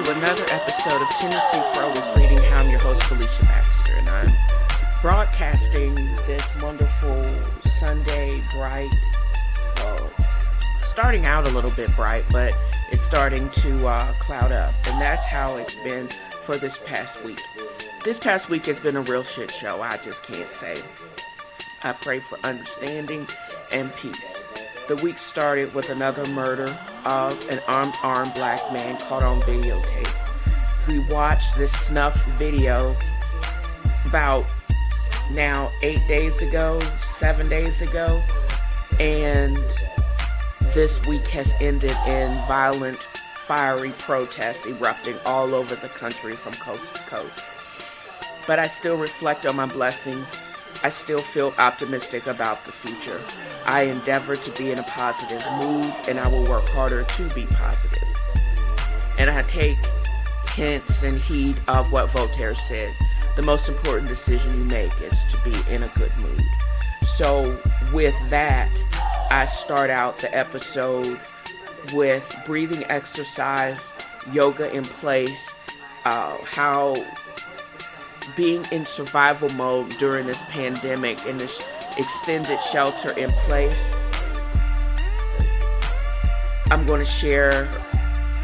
to another episode of TNFro is Reading. How I'm your host, Felicia Baxter, and I'm broadcasting this wonderful Sunday bright, well, it's starting out a little bit bright, but it's starting to cloud up, and that's how it's been for this past week. This past week has been a real shit show, I just can't say. I pray for understanding and peace. The week started with another murder of an armed black man caught on videotape. We watched this snuff video about now 7 days ago, and this week has ended in violent, fiery protests erupting all over the country from coast to coast. But I still reflect on my blessings. I still feel optimistic about the future. I endeavor to be in a positive mood, and I will work harder to be positive. And I take hints and heed of what Voltaire said. The most important decision you make is to be in a good mood. So with that, I start out the episode with breathing exercise, yoga in place, how being in survival mode during this pandemic and this extended shelter in place. I'm going to share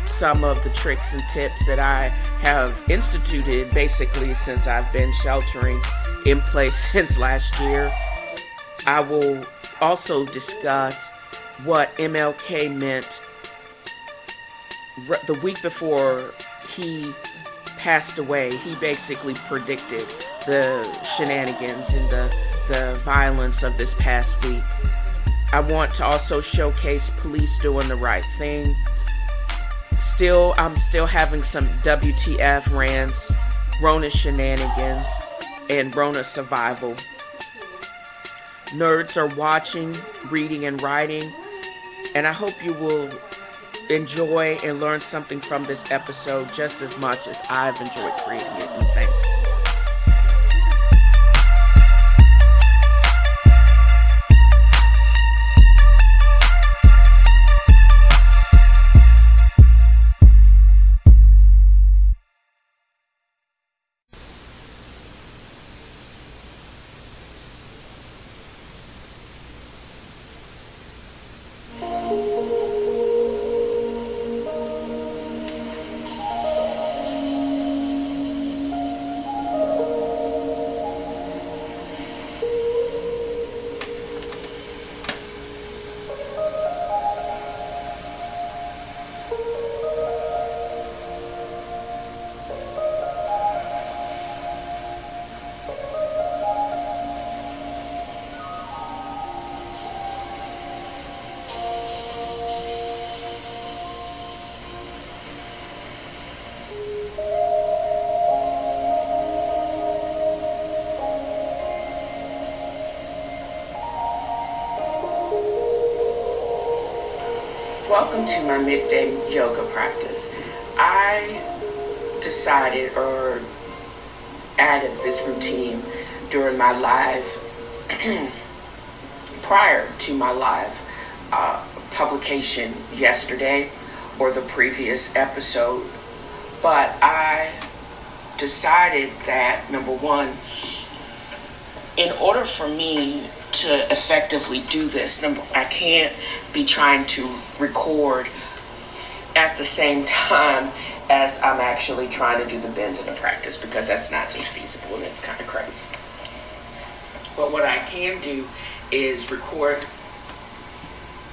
some of the tricks and tips that I have instituted basically since I've been sheltering in place since last year. I will also discuss what MLK meant the week before he passed away. He basically predicted the shenanigans and the violence of this past week. I want to also showcase police doing the right thing. I'm still having some WTF rants, RONA shenanigans, and RONA survival. Nerds are watching, reading, and writing, and I hope you will enjoy and learn something from this episode just as much as I've enjoyed creating it. And thanks. Welcome to my midday yoga practice. I decided or added this routine during my live, prior to my live publication yesterday or the previous episode. But I decided that, number one, in order for me to effectively do this, I can't be trying to record at the same time as I'm actually trying to do the bends in the practice, because that's not just feasible and it's kind of crazy. But what I can do is record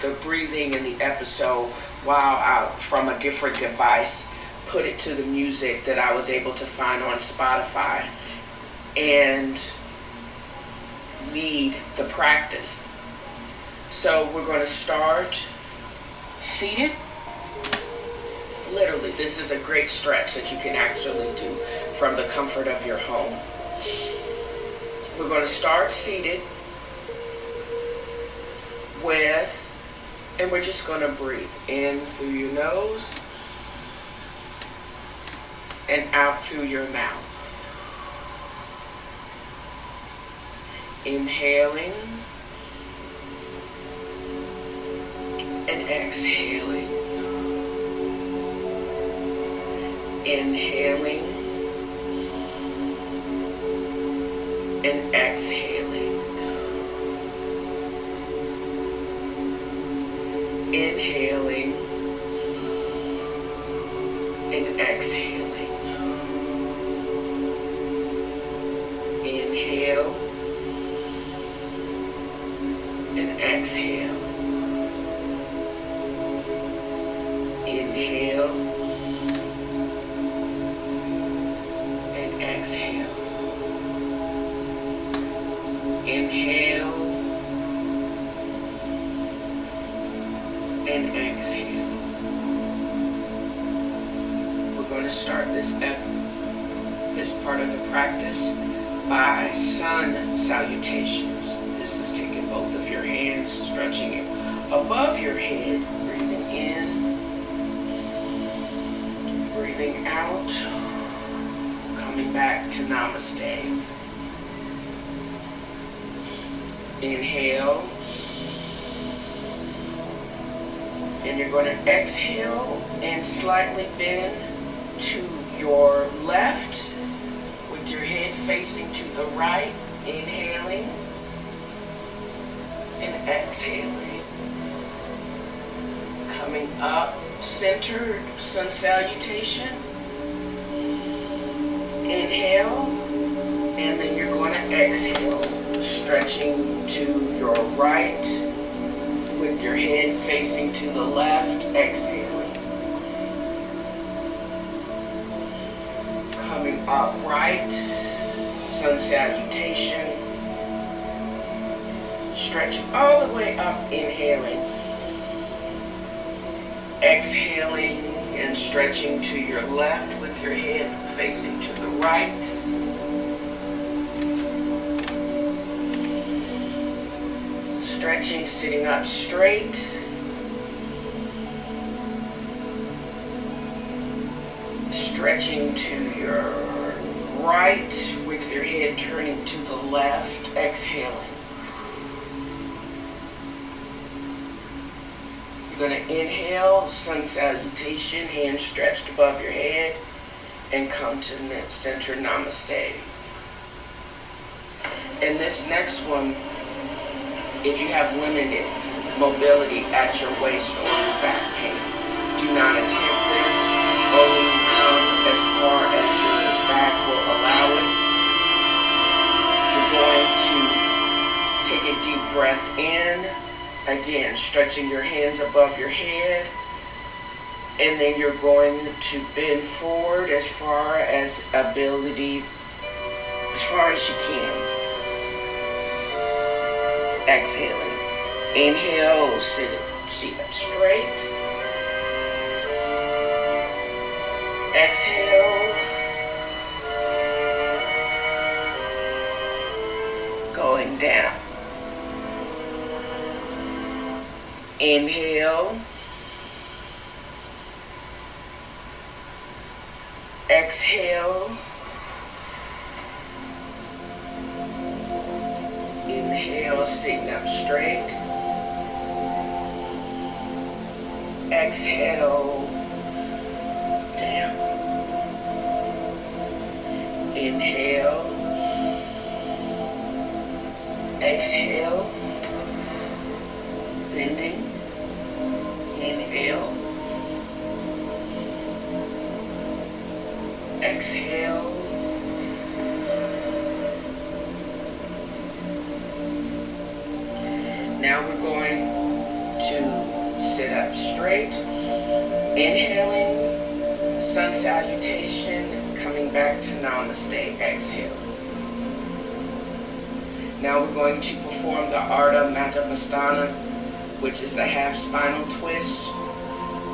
the breathing in the episode while from a different device, put it to the music that I was able to find on Spotify, and lead the practice. So we're going to start seated. Literally, this is a great stretch that you can actually do from the comfort of your home. We're going to start seated and we're just going to breathe in through your nose and out through your mouth. Inhaling and exhaling. Inhaling and exhaling. Inhaling and exhaling. Inhale and exhale. Inhale and exhale. Inhale and exhale. We're going to start this part of the practice by sun salutations. This is taking both of your hands, stretching it above your head, breathing in, breathing out, coming back to namaste. Inhale, and you're going to exhale and slightly bend to your left with your head facing to the right. Inhaling and exhaling. Coming up, centered sun salutation. Inhale, and then you're going to exhale, stretching to your right with your head facing to the left. Exhaling. Coming upright, sun salutation. Stretching all the way up, inhaling. Exhaling and stretching to your left with your head facing to the right. Stretching, sitting up straight. Stretching to your right with your head turning to the left. Exhaling. You're going to inhale, sun salutation, hands stretched above your head, and come to center namaste. And this next one, if you have limited mobility at your waist or your back pain, do not attempt this. Only come as far as your back will allow it. You're going to take a deep breath in. Again, stretching your hands above your head, and then you're going to bend forward as far as ability, as far as you can. Exhaling. Inhale, sit up straight. Exhale. Going down. Inhale. Exhale. Inhale, sitting up straight. Exhale, down. Inhale. Exhale. Bending. Inhale. Exhale. Now we're going to sit up straight. Inhaling, sun salutation, coming back to namaste. Exhale. Now we're going to perform the Ardha Mattapastana, which is the half spinal twist.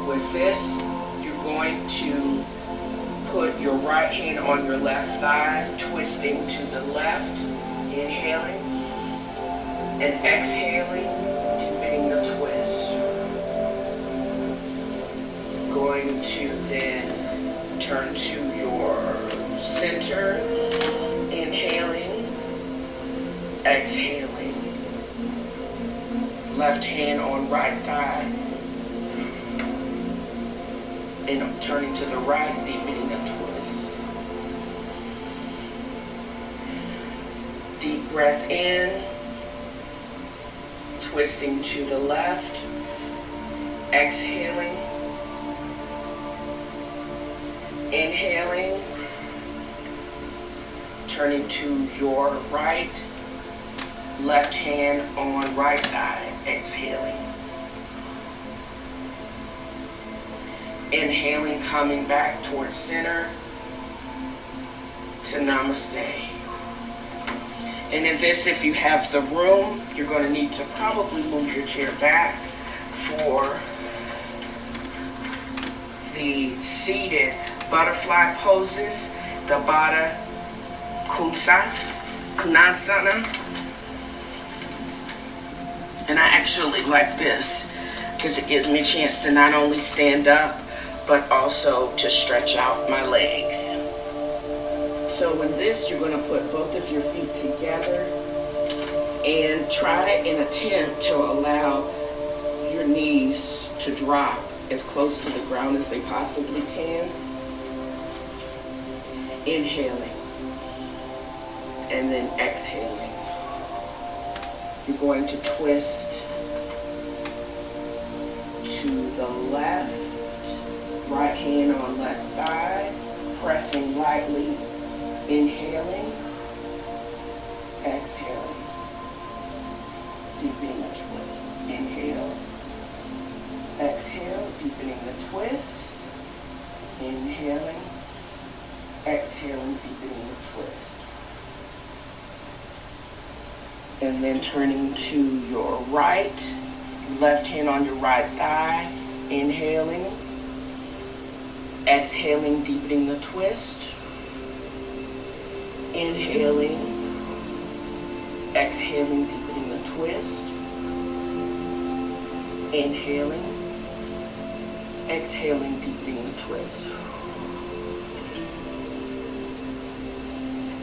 With this, you're going to put your right hand on your left thigh, twisting to the left, inhaling, and exhaling, deepening the twist. Going to then turn to your center, inhaling, exhaling. Left hand on right thigh. and turning to the right, deepening a twist. Deep breath in, twisting to the left, exhaling, inhaling, turning to your right, left hand on right thigh, exhaling. Inhaling, coming back towards center to namaste. And in this, if you have the room, you're going to need to probably move your chair back for the seated butterfly poses, the Baddha Konasana. And I actually like this because it gives me a chance to not only stand up, but also to stretch out my legs. So in this, you're going to put both of your feet together and try and attempt to allow your knees to drop as close to the ground as they possibly can. Inhaling and then exhaling. You're going to twist to the left, right hand on left thigh, pressing lightly, inhaling, exhaling, deepening the twist. Inhale, exhale, deepening the twist, inhaling, exhaling, deepening the twist. And then turning to your right, left hand on your right thigh, inhaling, exhaling, deepening the twist, inhaling, exhaling, deepening the twist, inhaling, exhaling, deepening the twist.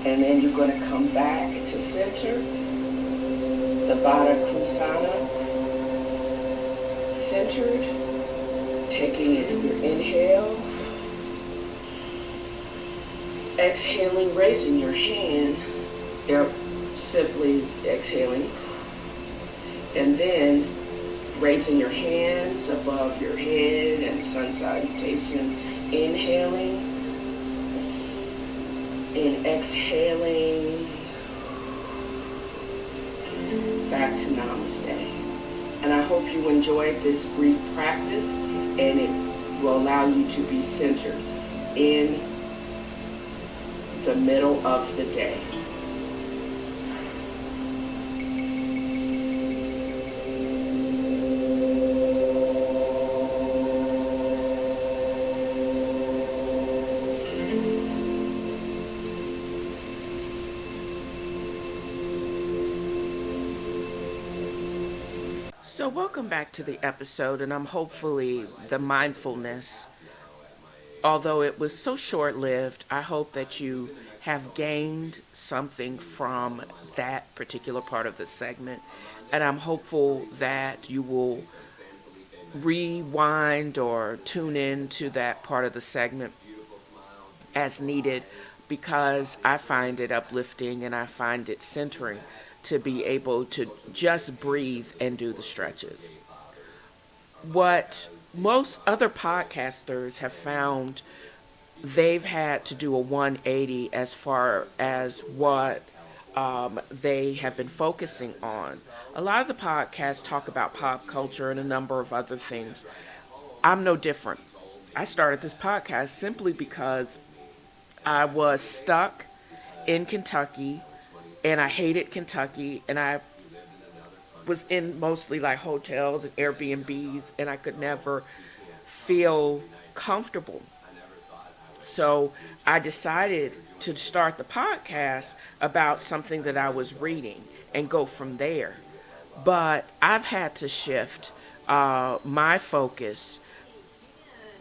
And then you're going to come back to center, the Baddha Konasana, centered, taking it to your inhale, exhaling, raising your hand, simply exhaling, and then raising your hands above your head and sun salutation, inhaling and exhaling back to namaste. And I hope you enjoyed this brief practice and it will allow you to be centered in the middle of the day. So welcome back to the episode, and I'm hopefully the mindfulness, although it was so short-lived, I hope that you have gained something from that particular part of the segment, and I'm hopeful that you will rewind or tune in to that part of the segment as needed, because I find it uplifting and I find it centering to be able to just breathe and do the stretches. What most other podcasters have found, they've had to do a 180 as far as what they have been focusing on. A lot of the podcasts talk about pop culture and a number of other things. I'm no different. I started this podcast simply because I was stuck in Kentucky, and I hated Kentucky, and I was in mostly like hotels and Airbnbs, and I could never feel comfortable. So I decided to start the podcast about something that I was reading and go from there. But I've had to shift my focus.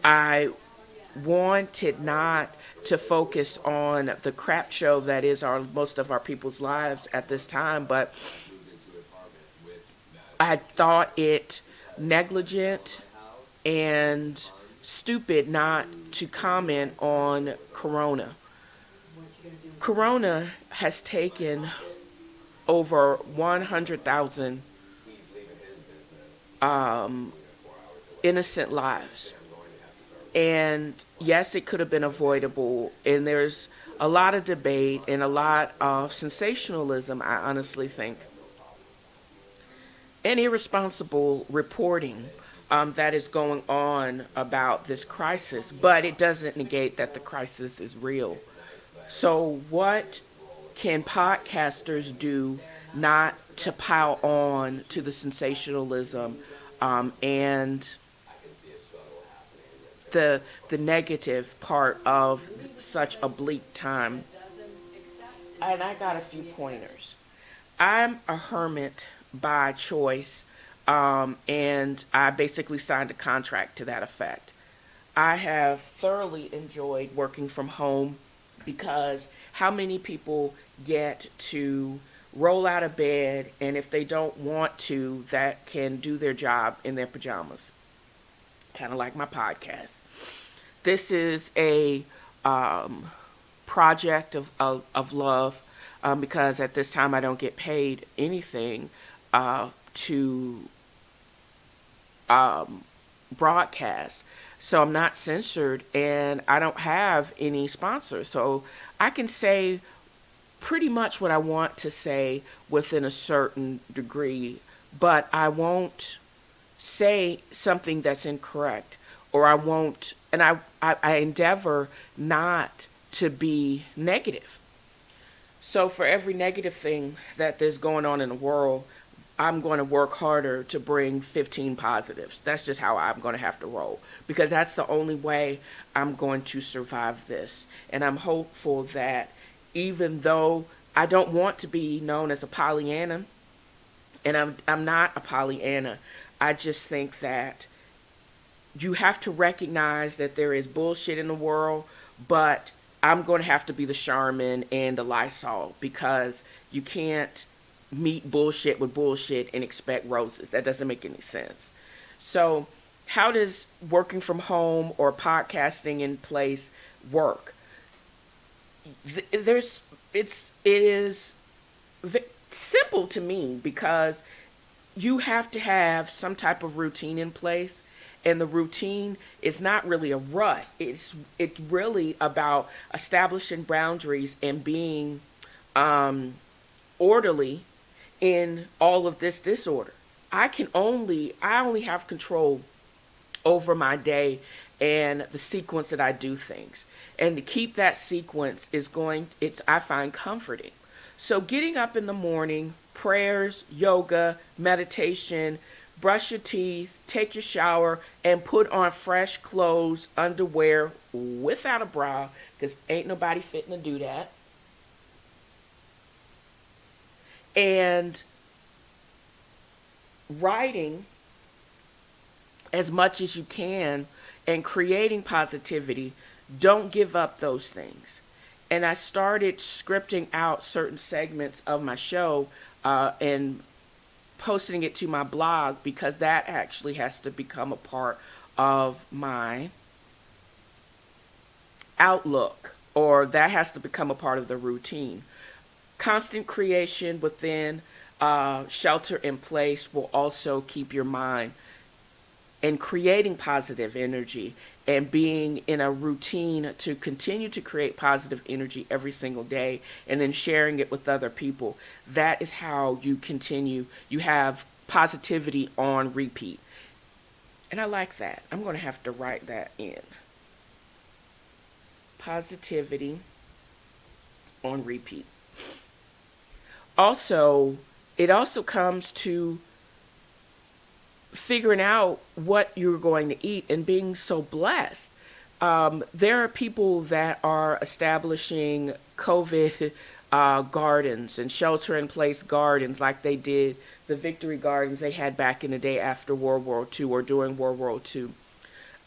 I wanted not to focus on the crap show that is most of our people's lives at this time, but I thought it negligent and stupid not to comment on Corona. Corona has taken over 100,000 innocent lives. And yes, it could have been avoidable. And there's a lot of debate and a lot of sensationalism, I honestly think, and irresponsible reporting that is going on about this crisis. But it doesn't negate that the crisis is real. So what can podcasters do not to pile on to the sensationalism and the negative part of such a bleak time? And I got a few pointers. I'm a hermit by choice, and I basically signed a contract to that effect. I have thoroughly enjoyed working from home because how many people get to roll out of bed, and if they don't want to, that can do their job in their pajamas? Kind of like my podcast. This is a project of love because at this time I don't get paid anything to broadcast. So I'm not censored and I don't have any sponsors. So I can say pretty much what I want to say within a certain degree, but I won't say something that's incorrect, or I won't, and I endeavor not to be negative. So for every negative thing that there's going on in the world, I'm going to work harder to bring 15 positives. That's just how I'm going to have to roll, because that's the only way I'm going to survive this. And I'm hopeful that even though I don't want to be known as a Pollyanna, and I'm not a Pollyanna, I just think that you have to recognize that there is bullshit in the world, but I'm going to have to be the Charmin and the Lysol, because you can't meet bullshit with bullshit and expect roses. That doesn't make any sense. So how does working from home or podcasting in place work? It is simple to me, because you have to have some type of routine in place, and the routine is not really a rut. It's really about establishing boundaries and being orderly in all of this disorder. I only have control over my day and the sequence that I do things. And to keep that sequence I find comforting. So getting up in the morning, prayers, yoga, meditation, brush your teeth, take your shower, and put on fresh clothes, underwear, without a bra, because ain't nobody fitting to do that. And writing as much as you can and creating positivity. Don't give up those things. And I started scripting out certain segments of my show and posting it to my blog, because that actually has to become a part of my outlook, or that has to become a part of the routine. Constant creation within shelter in place will also keep your mind and creating positive energy and being in a routine to continue to create positive energy every single day, and then sharing it with other people. That is how you continue. You have positivity on repeat. And I like that. I'm going to have to write that in. Positivity on repeat. Also, it also comes to figuring out what you're going to eat and being so blessed. There are people that are establishing COVID gardens and shelter-in-place gardens, like they did the victory gardens they had back in the day after World War II or during World War II.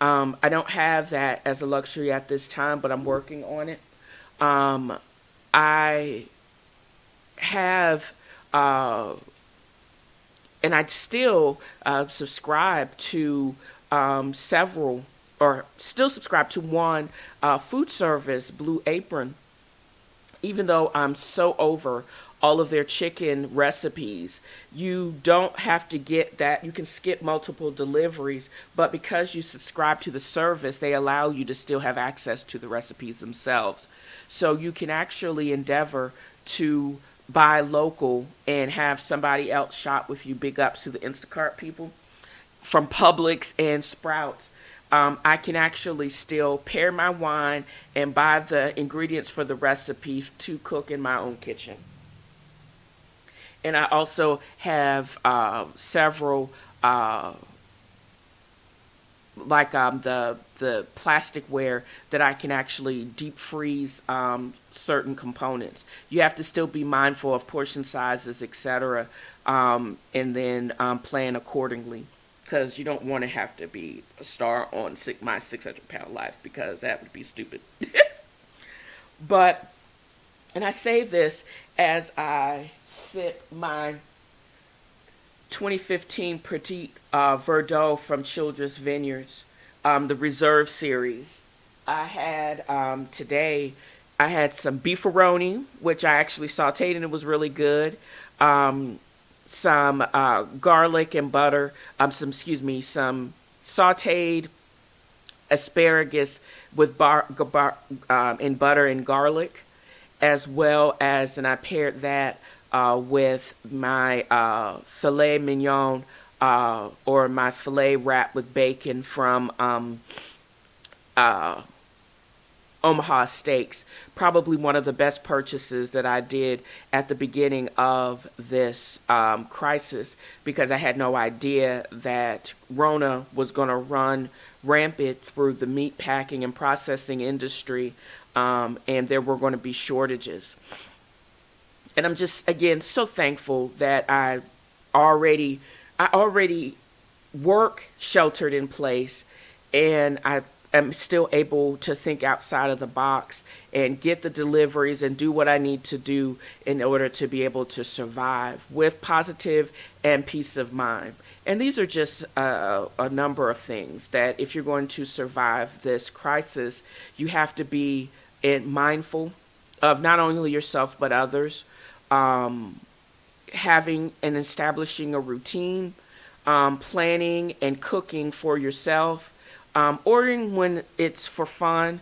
I don't have that as a luxury at this time, but I'm working on it. I have and I still subscribe to several or still subscribe to one food service, Blue Apron, even though I'm so over all of their chicken recipes. You don't have to get that. You can skip multiple deliveries, but because you subscribe to the service, they allow you to still have access to the recipes themselves. So you can actually endeavor to buy local and have somebody else shop with you. Big ups to the Instacart people from Publix and Sprouts. I can actually still pair my wine and buy the ingredients for the recipe to cook in my own kitchen. And I also have several, the plasticware that I can actually deep freeze certain components. You have to still be mindful of portion sizes, etc., and then plan accordingly, because you don't want to have to be a star on my 600-pound life, because that would be stupid. But, and I say this as I sip my 2015 Petit Verdot from Childress Vineyards, the Reserve series. I had today, I had some beefaroni, which I actually sauteed and it was really good. Some garlic and butter, some sauteed asparagus with in butter and garlic, as well as, and I paired that with my filet mignon, or my filet wrapped with bacon from Omaha Steaks. Probably one of the best purchases that I did at the beginning of this crisis, because I had no idea that RONA was going to run rampant through the meat packing and processing industry, and there were going to be shortages. And I'm just, again, so thankful that I already work sheltered in place, and I am still able to think outside of the box and get the deliveries and do what I need to do in order to be able to survive with positive and peace of mind. And these are just a number of things that if you're going to survive this crisis, you have to be mindful of not only yourself but others. Having and establishing a routine, planning and cooking for yourself, ordering when it's for fun,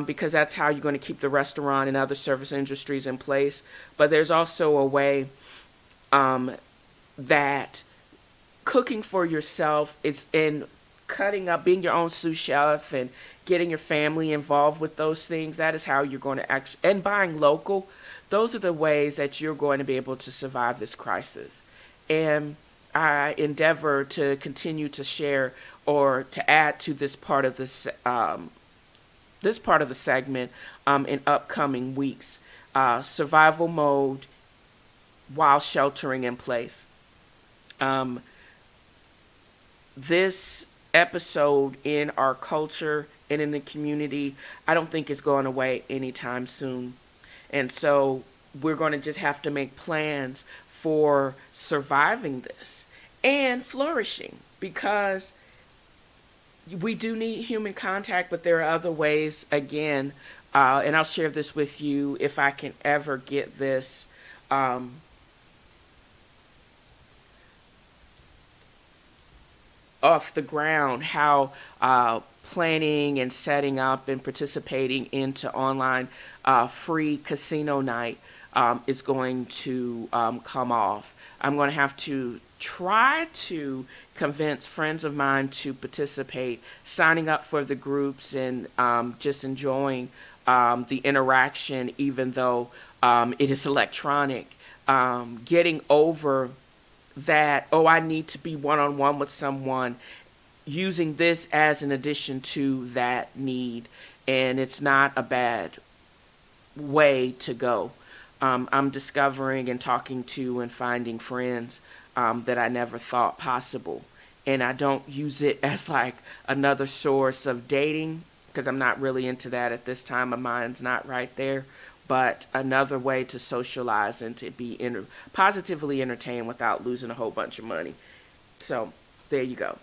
because that's how you're going to keep the restaurant and other service industries in place. But there's also a way that cooking for yourself is in cutting up, being your own sous chef and getting your family involved with those things. That is how you're going to actually, and buying local. Those are the ways that you're going to be able to survive this crisis. And I endeavor to continue to share or to add to this part of the segment in upcoming weeks. Survival mode while sheltering in place. This episode in our culture and in the community, I don't think is going away anytime soon. And so we're going to just have to make plans for surviving this and flourishing, because we do need human contact, but there are other ways, again, and I'll share this with you if I can ever get this off the ground, how planning and setting up and participating into online free casino night is going to come off. I'm going to have to try to convince friends of mine to participate, signing up for the groups and just enjoying the interaction, even though it is electronic. Getting over that, I need to be one-on-one with someone, using this as an addition to that need, and it's not a bad way to go. I'm discovering and talking to and finding friends that I never thought possible, and I don't use it as like another source of dating, because I'm not really into that at this time. My mind's not right there. But another way to socialize and to be positively entertained without losing a whole bunch of money. So there you go.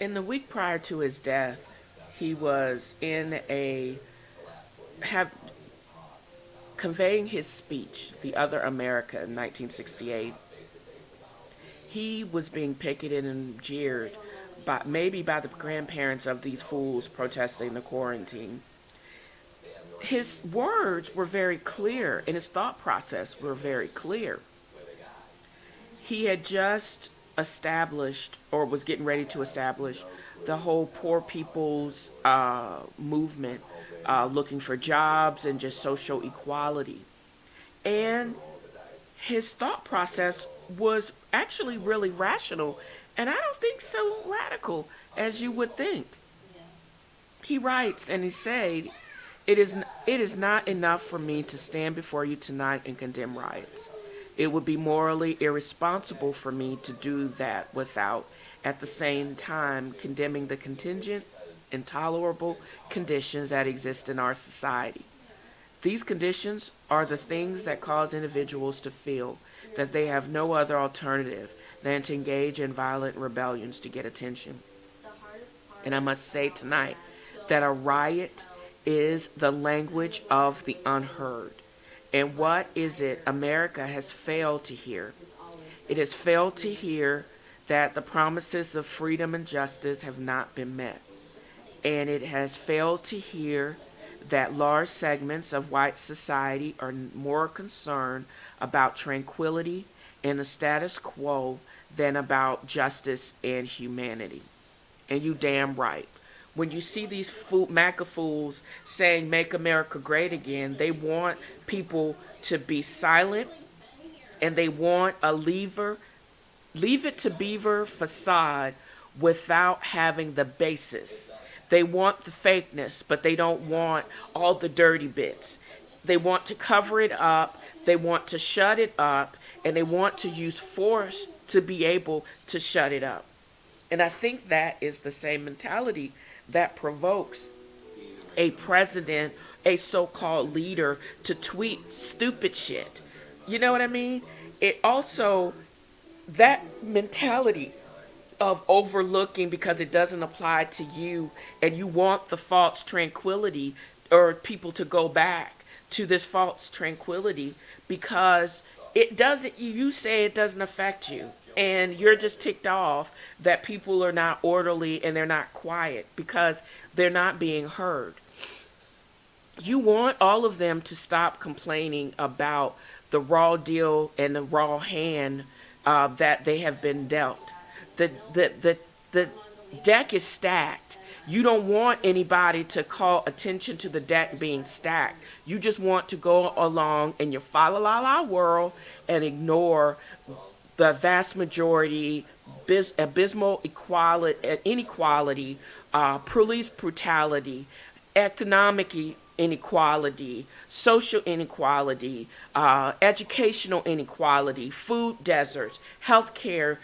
In the week prior to his death, he was conveying his speech, The Other America, in 1968. He was being picketed and jeered maybe by the grandparents of these fools protesting the quarantine. His words were very clear, and his thought process were very clear. He had just established, or was getting ready to establish, the whole poor people's movement, looking for jobs and just social equality. And his thought process was actually really rational, and I don't think so radical as you would think. He writes and he said, it is not enough for me to stand before you tonight and condemn riots. It would be morally irresponsible for me to do that without, at the same time, condemning the contingent, intolerable conditions that exist in our society. These conditions are the things that cause individuals to feel that they have no other alternative than to engage in violent rebellions to get attention. And I must say tonight that a riot is the language of the unheard. And what is it America has failed to hear? It has failed to hear that the promises of freedom and justice have not been met. And it has failed to hear that large segments of white society are more concerned about tranquility and the status quo than about justice and humanity. And you damn right. When you see these MAGA fools saying "Make America Great Again," they want people to be silent, and they want a leave it to beaver facade without having the basis. They want the fakeness, but they don't want all the dirty bits. They want to cover it up, they want to shut it up, and they want to use force to be able to shut it up. And I think that is the same mentality that provokes a president, a so-called leader, to tweet stupid shit. You know what I mean? It also, that mentality of overlooking because it doesn't apply to you, and you want the false tranquility, or people to go back to this false tranquility because it doesn't, you say it doesn't affect you, and you're just ticked off that people are not orderly and they're not quiet because they're not being heard. You want all of them to stop complaining about the raw deal and the raw hand that they have been dealt. The deck is stacked. You don't want anybody to call attention to the deck being stacked. You just want to go along in your fa-la-la-la world and ignore the vast majority, abysmal inequality, police brutality, economic inequality, social inequality, educational inequality, food deserts, healthcare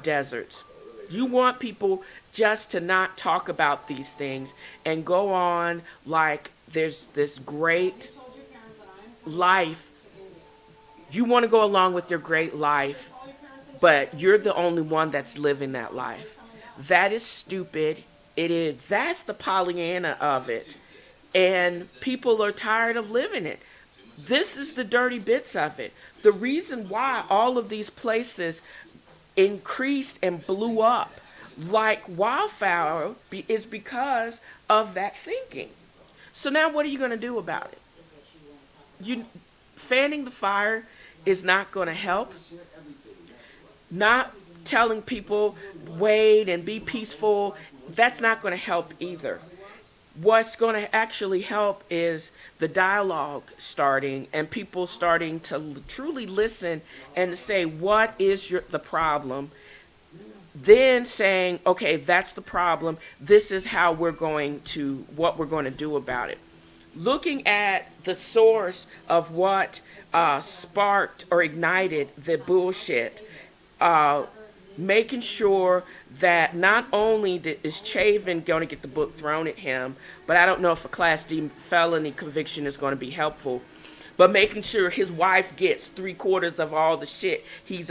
deserts. You want people just to not talk about these things and go on like there's this great life. You want to go along with your great life, but you're the only one that's living that life. That is stupid. That's the Pollyanna of it. And people are tired of living it. This is the dirty bits of it. The reason why all of these places increased and blew up like wildfire is because of that thinking. So now what are you going to do about it? Fanning the fire is not going to help. Not telling people wait and be peaceful, that's not going to help either. What's going to actually help is the dialogue starting and people starting to truly listen and say, what is the problem? Then saying, okay, that's the problem. This is what we're going to do about it. Looking at the source of what sparked or ignited the bullshit, making sure that not only is Chavin going to get the book thrown at him, but I don't know if a Class D felony conviction is going to be helpful, but making sure his wife gets 3/4 of all the shit he's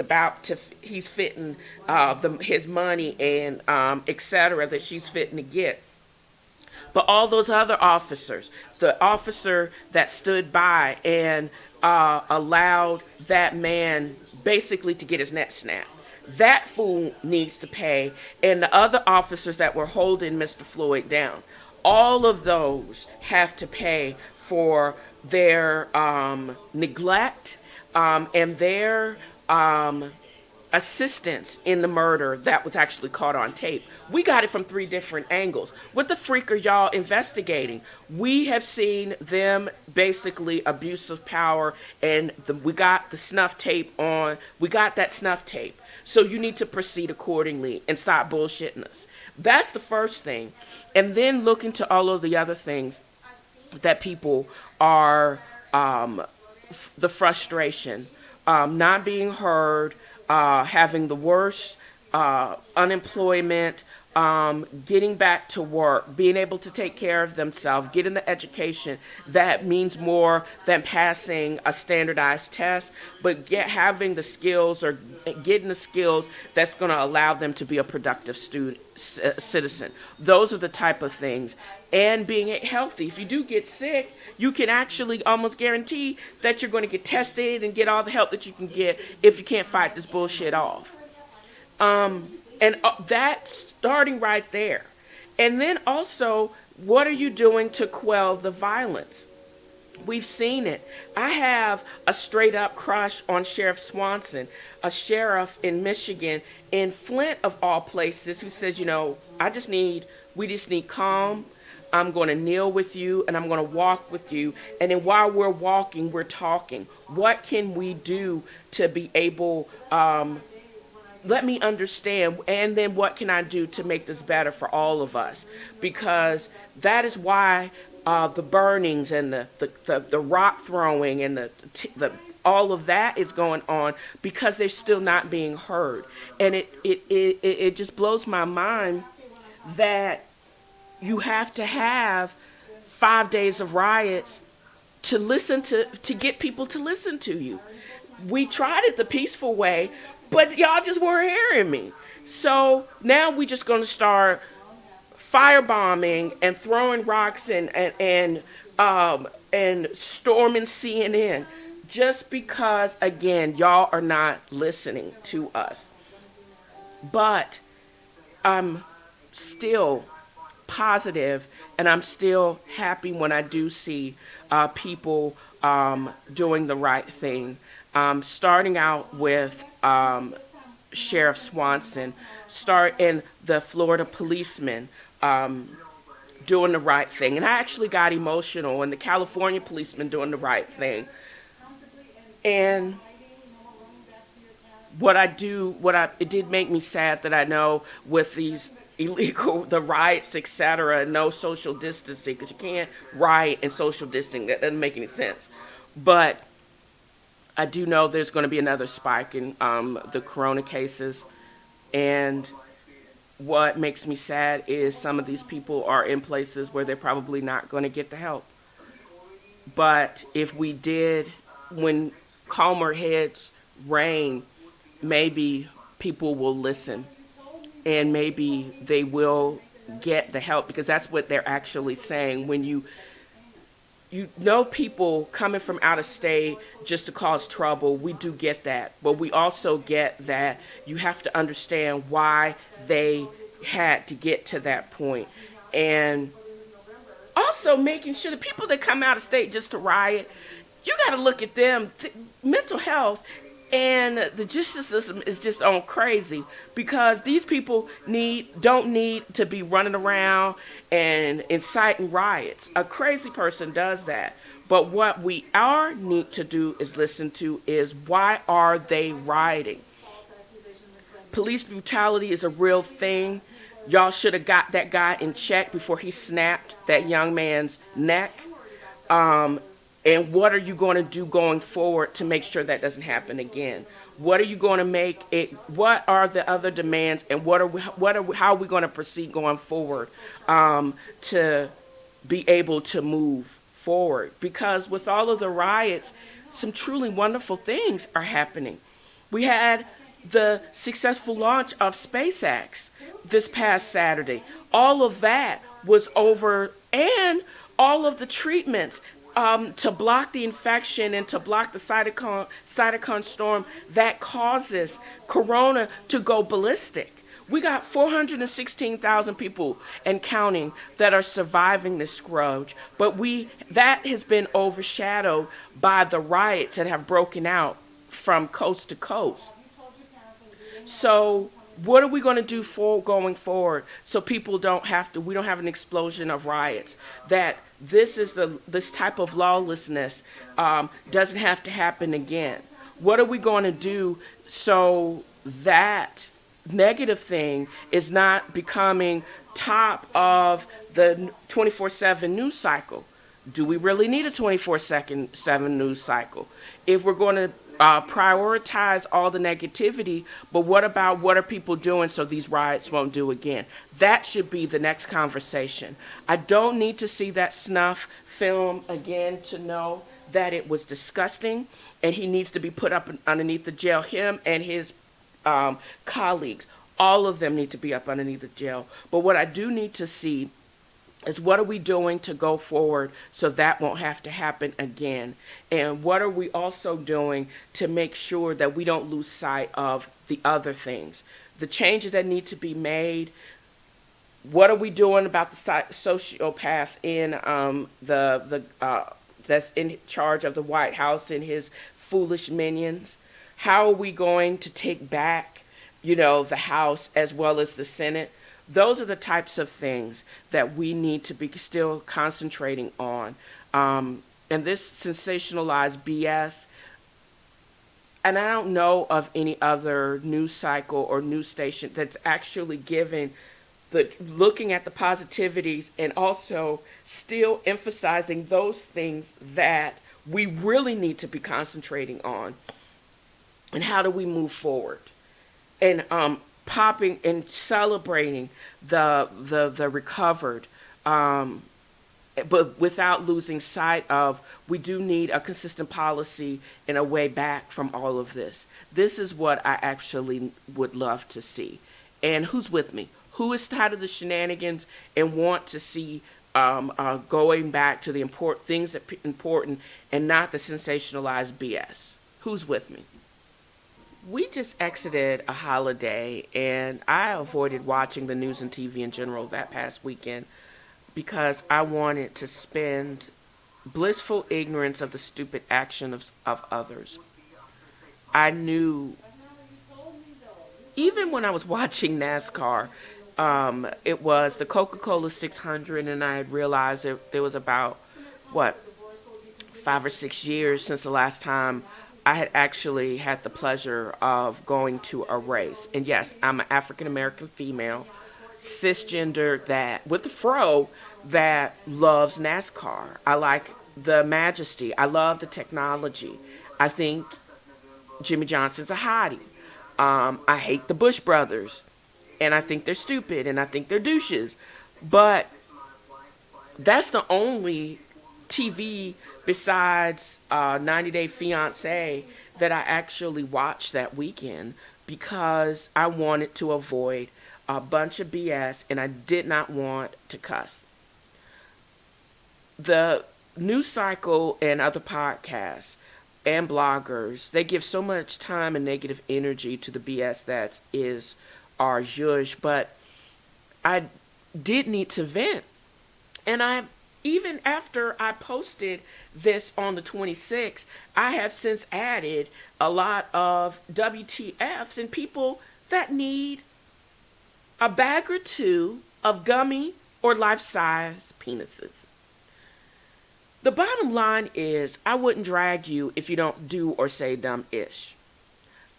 fitting his money and etc. that she's fitting to get. But all those other officers, the officer that stood by and allowed that man basically to get his neck snapped, that fool needs to pay. And the other officers that were holding Mr. Floyd down, all of those have to pay for their neglect and their assistance in the murder that was actually caught on tape. We got it from 3 different angles. What the freak are y'all investigating? We have seen them basically abuse of power, and we got the snuff tape on. We got that snuff tape. So you need to proceed accordingly and stop bullshitting us. That's the first thing. And then look into all of the other things that people are, the frustration, not being heard, having the worst unemployment, getting back to work, being able to take care of themselves, getting the education that means more than passing a standardized test, but having the skills or getting the skills that's going to allow them to be a productive citizen. Those are the type of things. And being healthy. If you do get sick, you can actually almost guarantee that you're going to get tested and get all the help that you can get if you can't fight this bullshit off. And that's starting right there. And then also, what are you doing to quell the violence? We've seen it. I have a straight up crush on Sheriff Swanson, a sheriff in Michigan, in Flint of all places, who says, we just need calm. I'm going to kneel with you and I'm going to walk with you. And then while we're walking, we're talking. What can we do to be able, let me understand, and then what can I do to make this better for all of us? Because that is why the burnings and the rock throwing and the all of that is going on, because they're still not being heard. And it just blows my mind that you have to have 5 days of riots to get people to listen to you. We tried it the peaceful way, but y'all just weren't hearing me. So now we just going to start firebombing and throwing rocks and storming CNN just because, again, y'all are not listening to us. But I'm still positive, and I'm still happy when I do see people doing the right thing. Starting out with Sheriff Swanson, and the Florida policeman doing the right thing. And I actually got emotional, and the California policeman doing the right thing. And it did make me sad that I know with these the riots, etc., no social distancing, because you can't riot and social distancing. That doesn't make any sense. But I do know there's going to be another spike in the corona cases. And what makes me sad is some of these people are in places where they're probably not going to get the help. But if we did, when calmer heads reign, maybe people will listen. And maybe they will get the help, because that's what they're actually saying. When you people coming from out of state just to cause trouble, we do get that. But we also get that you have to understand why they had to get to that point. And also making sure the people that come out of state just to riot, you got to look at them. Mental health and the justice system is just on crazy, because these people don't need to be running around and inciting riots. A crazy person does that. But what we need to do is listen to is, why are they rioting? Police brutality is a real thing. Y'all should have got that guy in check before he snapped that young man's neck. And what are you going to do going forward to make sure that doesn't happen again? What are you going to make it? What are the other demands, and how are we going to proceed going forward to be able to move forward? forward, because with all of the riots, some truly wonderful things are happening. We had the successful launch of SpaceX this past Saturday. All of that was over, and all of the treatments to block the infection and to block the cytokine storm that causes corona to go ballistic. We got 416,000 people and counting that are surviving this scourge, but that has been overshadowed by the riots that have broken out from coast to coast. So what are we going to do going forward so people we don't have an explosion of riots? That this type of lawlessness doesn't have to happen again. What are we going to do so that negative thing is not becoming top of the 24/7 news cycle? Do we really need a 24/7 news cycle? If we're going to prioritize all the negativity, but what are people doing so these riots won't do again? That should be the next conversation. I don't need to see that snuff film again to know that it was disgusting, and he needs to be put up underneath the jail. Him and his colleagues, all of them need to be up underneath the jail. But what I do need to see is, what are we doing to go forward so that won't have to happen again? And what are we also doing to make sure that we don't lose sight of the other things, the changes that need to be made? What are we doing about the sociopath in that's in charge of the White House and his foolish minions? How are we going to take back, the House as well as the Senate? Those are the types of things that we need to be still concentrating on. And this sensationalized BS, and I don't know of any other news cycle or news station that's actually looking at the positivities and also still emphasizing those things that we really need to be concentrating on. And how do we move forward? And popping and celebrating the recovered, but without losing sight of, we do need a consistent policy and a way back from all of this. This is what I actually would love to see. And who's with me? Who is tired of the shenanigans and want to see going back to the things that are important and not the sensationalized BS? Who's with me? We just exited a holiday, and I avoided watching the news and TV in general that past weekend because I wanted to spend blissful ignorance of the stupid action of others. I knew, even when I was watching NASCAR, it was the Coca-Cola 600, and I had realized that there was about, 5 or 6 years since the last time I had actually had the pleasure of going to a race. And yes, I'm an African-American female, cisgender, that with the fro, that loves NASCAR. I like the majesty. I love the technology. I think Jimmy Johnson's a hottie. I hate the Bush brothers, and I think they're stupid, and I think they're douches. But that's the only TV besides 90 Day Fiancé that I actually watched that weekend, because I wanted to avoid a bunch of BS and I did not want to cuss. The news cycle and other podcasts and bloggers, they give so much time and negative energy to the BS that is our zhuzh, but I did need to vent. And even after I posted this on the 26th, I have since added a lot of WTFs and people that need a bag or two of gummy or life-size penises. The bottom line is, I wouldn't drag you if you don't do or say dumb-ish.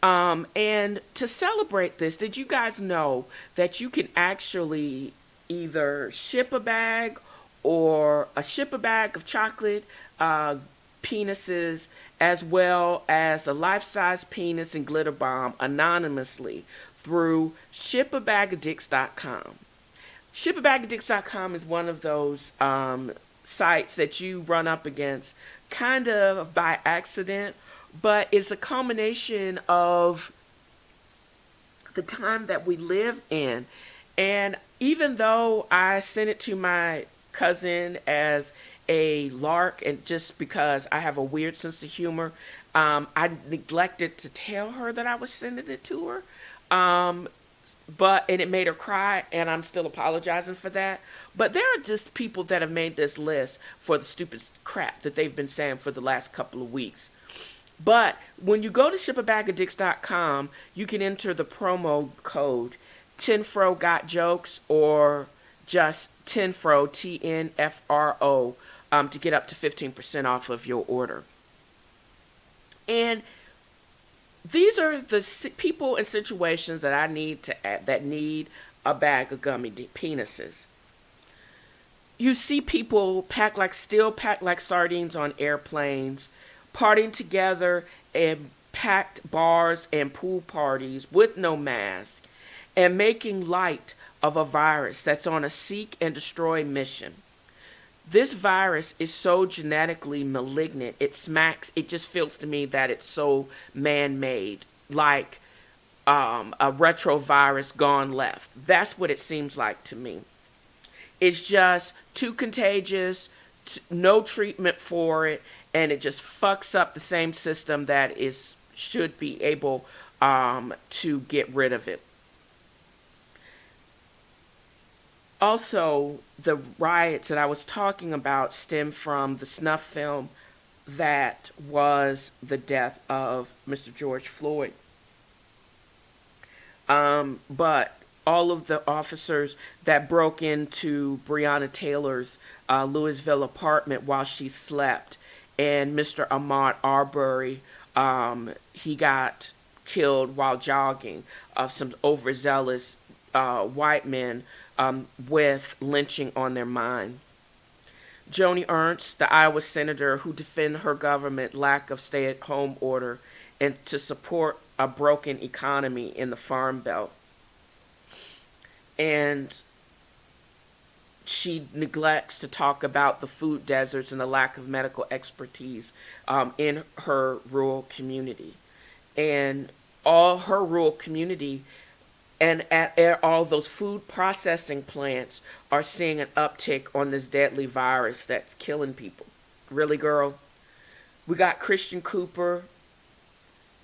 And to celebrate this, did you guys know that you can actually either ship a bag of chocolate penises, as well as a life-size penis and glitter bomb anonymously through shipabagadicks.com. Shipabagadicks.com is one of those sites that you run up against kind of by accident, but it's a combination of the time that we live in. And even though I sent it to my cousin as a lark, and just because I have a weird sense of humor, I neglected to tell her that I was sending it to her. And it made her cry, and I'm still apologizing for that. But there are just people that have made this list for the stupid crap that they've been saying for the last couple of weeks. But when you go to shipabagadicks.com, you can enter the promo code TNFro got jokes, or just TNFro, TNFro, to get up to 15% off of your order. And these are the people and situations that I need that need a bag of gummy penises. You see people packed like sardines on airplanes, partying together in packed bars and pool parties with no mask, and making light of a virus that's on a seek and destroy mission. This virus is so genetically malignant, it just feels to me that it's so man-made, like a retrovirus gone left. That's what it seems like to me. It's just too contagious, no treatment for it, and it just fucks up the same system that should be able to get rid of it. Also, the riots that I was talking about stem from the snuff film that was the death of Mr. George Floyd. But all of the officers that broke into Breonna Taylor's Louisville apartment while she slept, and Mr. Ahmaud Arbery, he got killed while jogging, of some overzealous white men with lynching on their mind. Joni Ernst, the Iowa senator who defended her government lack of stay-at-home order and to support a broken economy in the Farm Belt. And she neglects to talk about the food deserts and the lack of medical expertise in her rural community. And all her rural community and at all those food processing plants are seeing an uptick on this deadly virus that's killing people. Really, girl? We got Christian Cooper,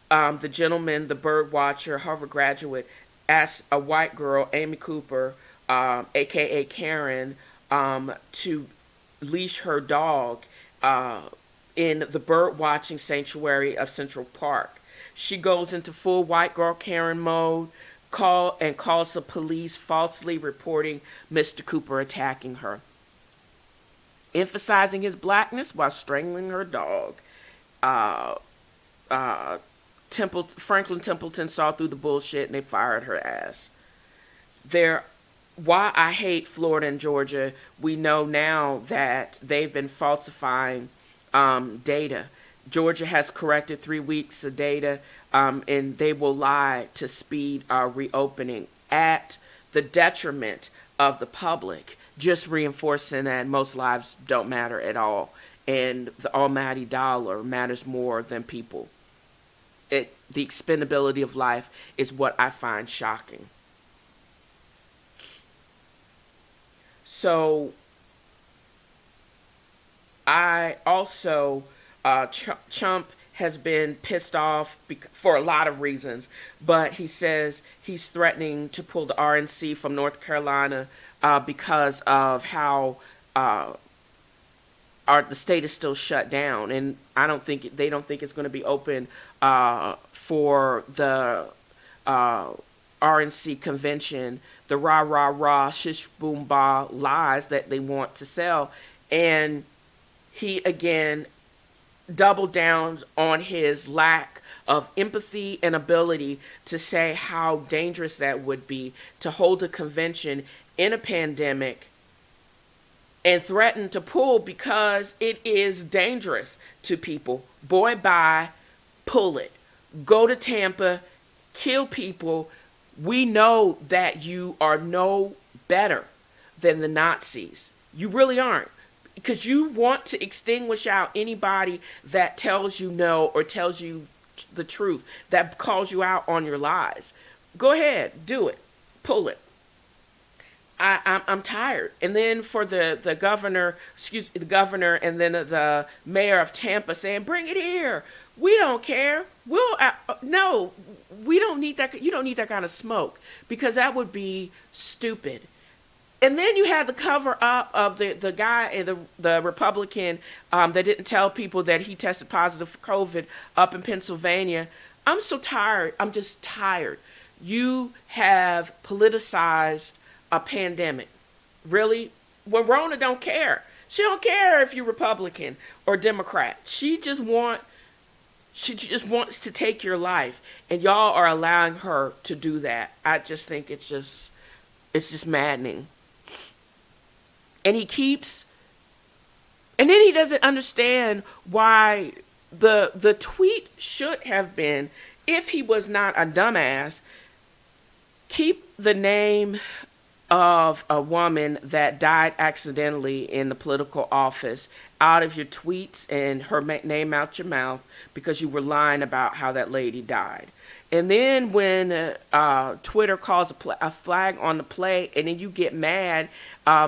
the gentleman, the bird watcher, Harvard graduate, asked a white girl, Amy Cooper, a.k.a. Karen, to leash her dog in the bird watching sanctuary of Central Park. She goes into full white girl Karen mode, calls the police, falsely reporting Mr. Cooper attacking her, emphasizing his blackness while strangling her dog. Franklin Templeton saw through the bullshit and they fired her ass. Why I hate Florida and Georgia, we know now that they've been falsifying data. Georgia has corrected 3 weeks of data, and they will lie to speed our reopening at the detriment of the public, just reinforcing that most lives don't matter at all, and the almighty dollar matters more than people. The expendability of life is what I find shocking. So, I also... Trump has been pissed off for a lot of reasons, but he says he's threatening to pull the RNC from North Carolina because of how the state is still shut down, and they don't think it's going to be open for the RNC convention, the rah rah rah shish boom ba lies that they want to sell, and he again double down on his lack of empathy and ability to say how dangerous that would be to hold a convention in a pandemic, and threaten to pull because it is dangerous to people. Boy, bye, pull it. Go to Tampa, kill people. We know that you are no better than the Nazis. You really aren't. because you want to extinguish out anybody that tells you no or tells you the truth, that calls you out on your lies. Go ahead, do it, pull it. I'm tired. And then for the governor, the governor, and then the mayor of Tampa saying, "Bring it here. We don't care. We'll no, we don't need that. You don't need that kind of smoke, because that would be stupid." And then you had the cover up of the guy, the Republican that didn't tell people that he tested positive for COVID up in Pennsylvania. I'm so tired. I'm just tired. You have politicized a pandemic. Really? Well, RONA don't care. She don't care if you're Republican or Democrat. She just wants to take your life, and y'all are allowing her to do that. I just think it's just maddening. And then he doesn't understand why the tweet should have been, if he was not a dumbass, keep the name of a woman that died accidentally in the political office out of your tweets and her name out your mouth, because you were lying about how that lady died. And then when Twitter calls a flag on the play, and then you get mad,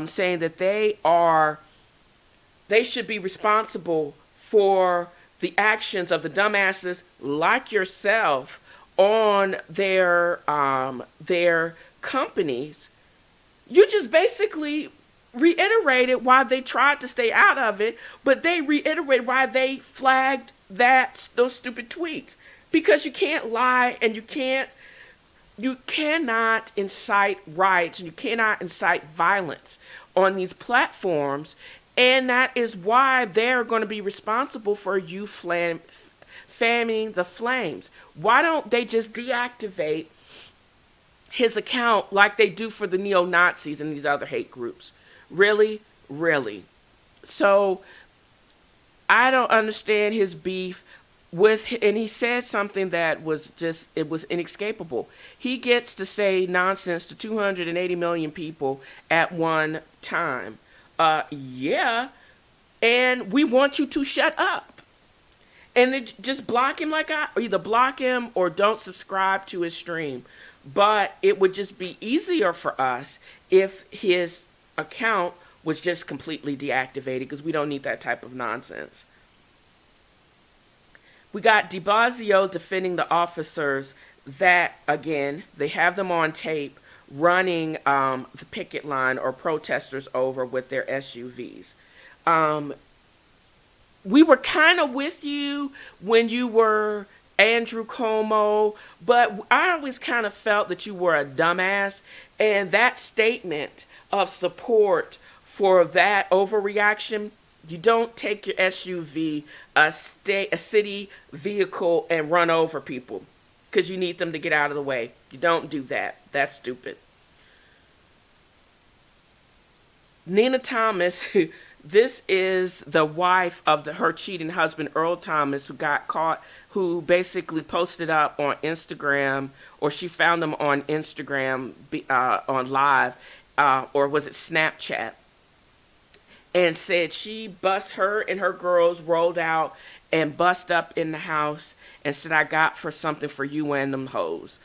saying that they should be responsible for the actions of the dumbasses like yourself on their companies. You just basically reiterated why they tried to stay out of it, but they reiterated why they flagged those stupid tweets. Because you can't lie, and you cannot incite riots, and you cannot incite violence on these platforms, and that is why they're going to be responsible for you fanning the flames. Why don't they just deactivate his account like they do for the neo-Nazis and these other hate groups? Really? Really? So I don't understand his beef and he said something that was it was inescapable. He gets to say nonsense to 280 million people at one time. Yeah. And we want you to shut up. And just block him either block him or don't subscribe to his stream. But it would just be easier for us if his account was just completely deactivated, because we don't need that type of nonsense. We got de Blasio defending the officers that, again, they have them on tape running the picket line or protesters over with their SUVs. We were kind of with you when you were Andrew Cuomo, but I always kind of felt that you were a dumbass, and that statement of support for that overreaction, you don't take your SUV, a city vehicle, and run over people because you need them to get out of the way. You don't do that. That's stupid. Nina Thomas, this is the wife of her cheating husband, Earl Thomas, who got caught, who basically posted up on Instagram, or she found him on Instagram on live, or was it Snapchat? And said she her and her girls rolled out and bust up in the house and said, "I got something for you and them hoes."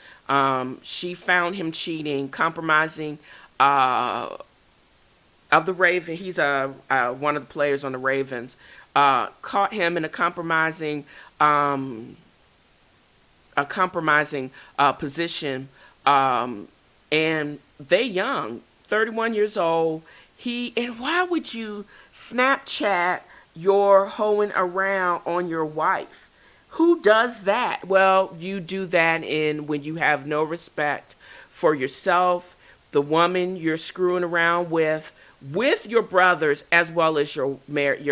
She found him cheating, compromising of the Raven. He's one of the players on the Ravens. Caught him in a compromising position, and they young, 31 years old. And why would you Snapchat your hoeing around on your wife? Who does that? Well, you do that when you have no respect for yourself, the woman you're screwing around with your brothers, as well as your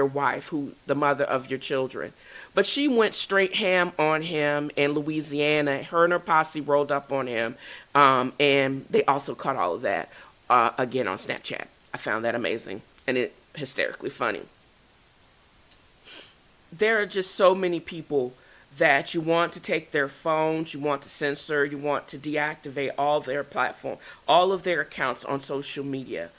wife, the mother of your children. But she went straight ham on him in Louisiana. Her and her posse rolled up on him, and they also caught all of that again on Snapchat. I found that amazing, and it hysterically funny. There are just so many people that you want to take their phones, you want to censor, you want to deactivate all their platform, all of their accounts on social media.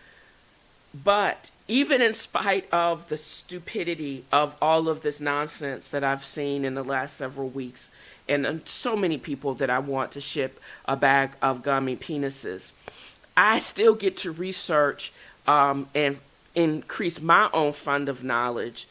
But even in spite of the stupidity of all of this nonsense that I've seen in the last several weeks, and so many people that I want to ship a bag of gummy penises, I still get to research and increase my own fund of knowledge.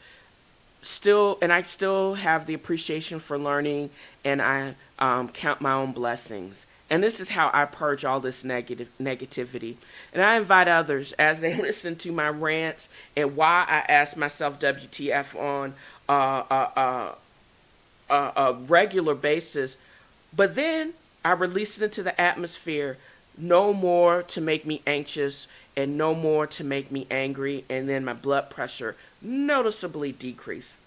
And I still have the appreciation for learning, and I count my own blessings. And this is how I purge all this negativity. And I invite others, as they listen to my rants and why I ask myself WTF on a regular basis, but then I release it into the atmosphere. No more to make me anxious and no more to make me angry, and then my blood pressure noticeably decrease.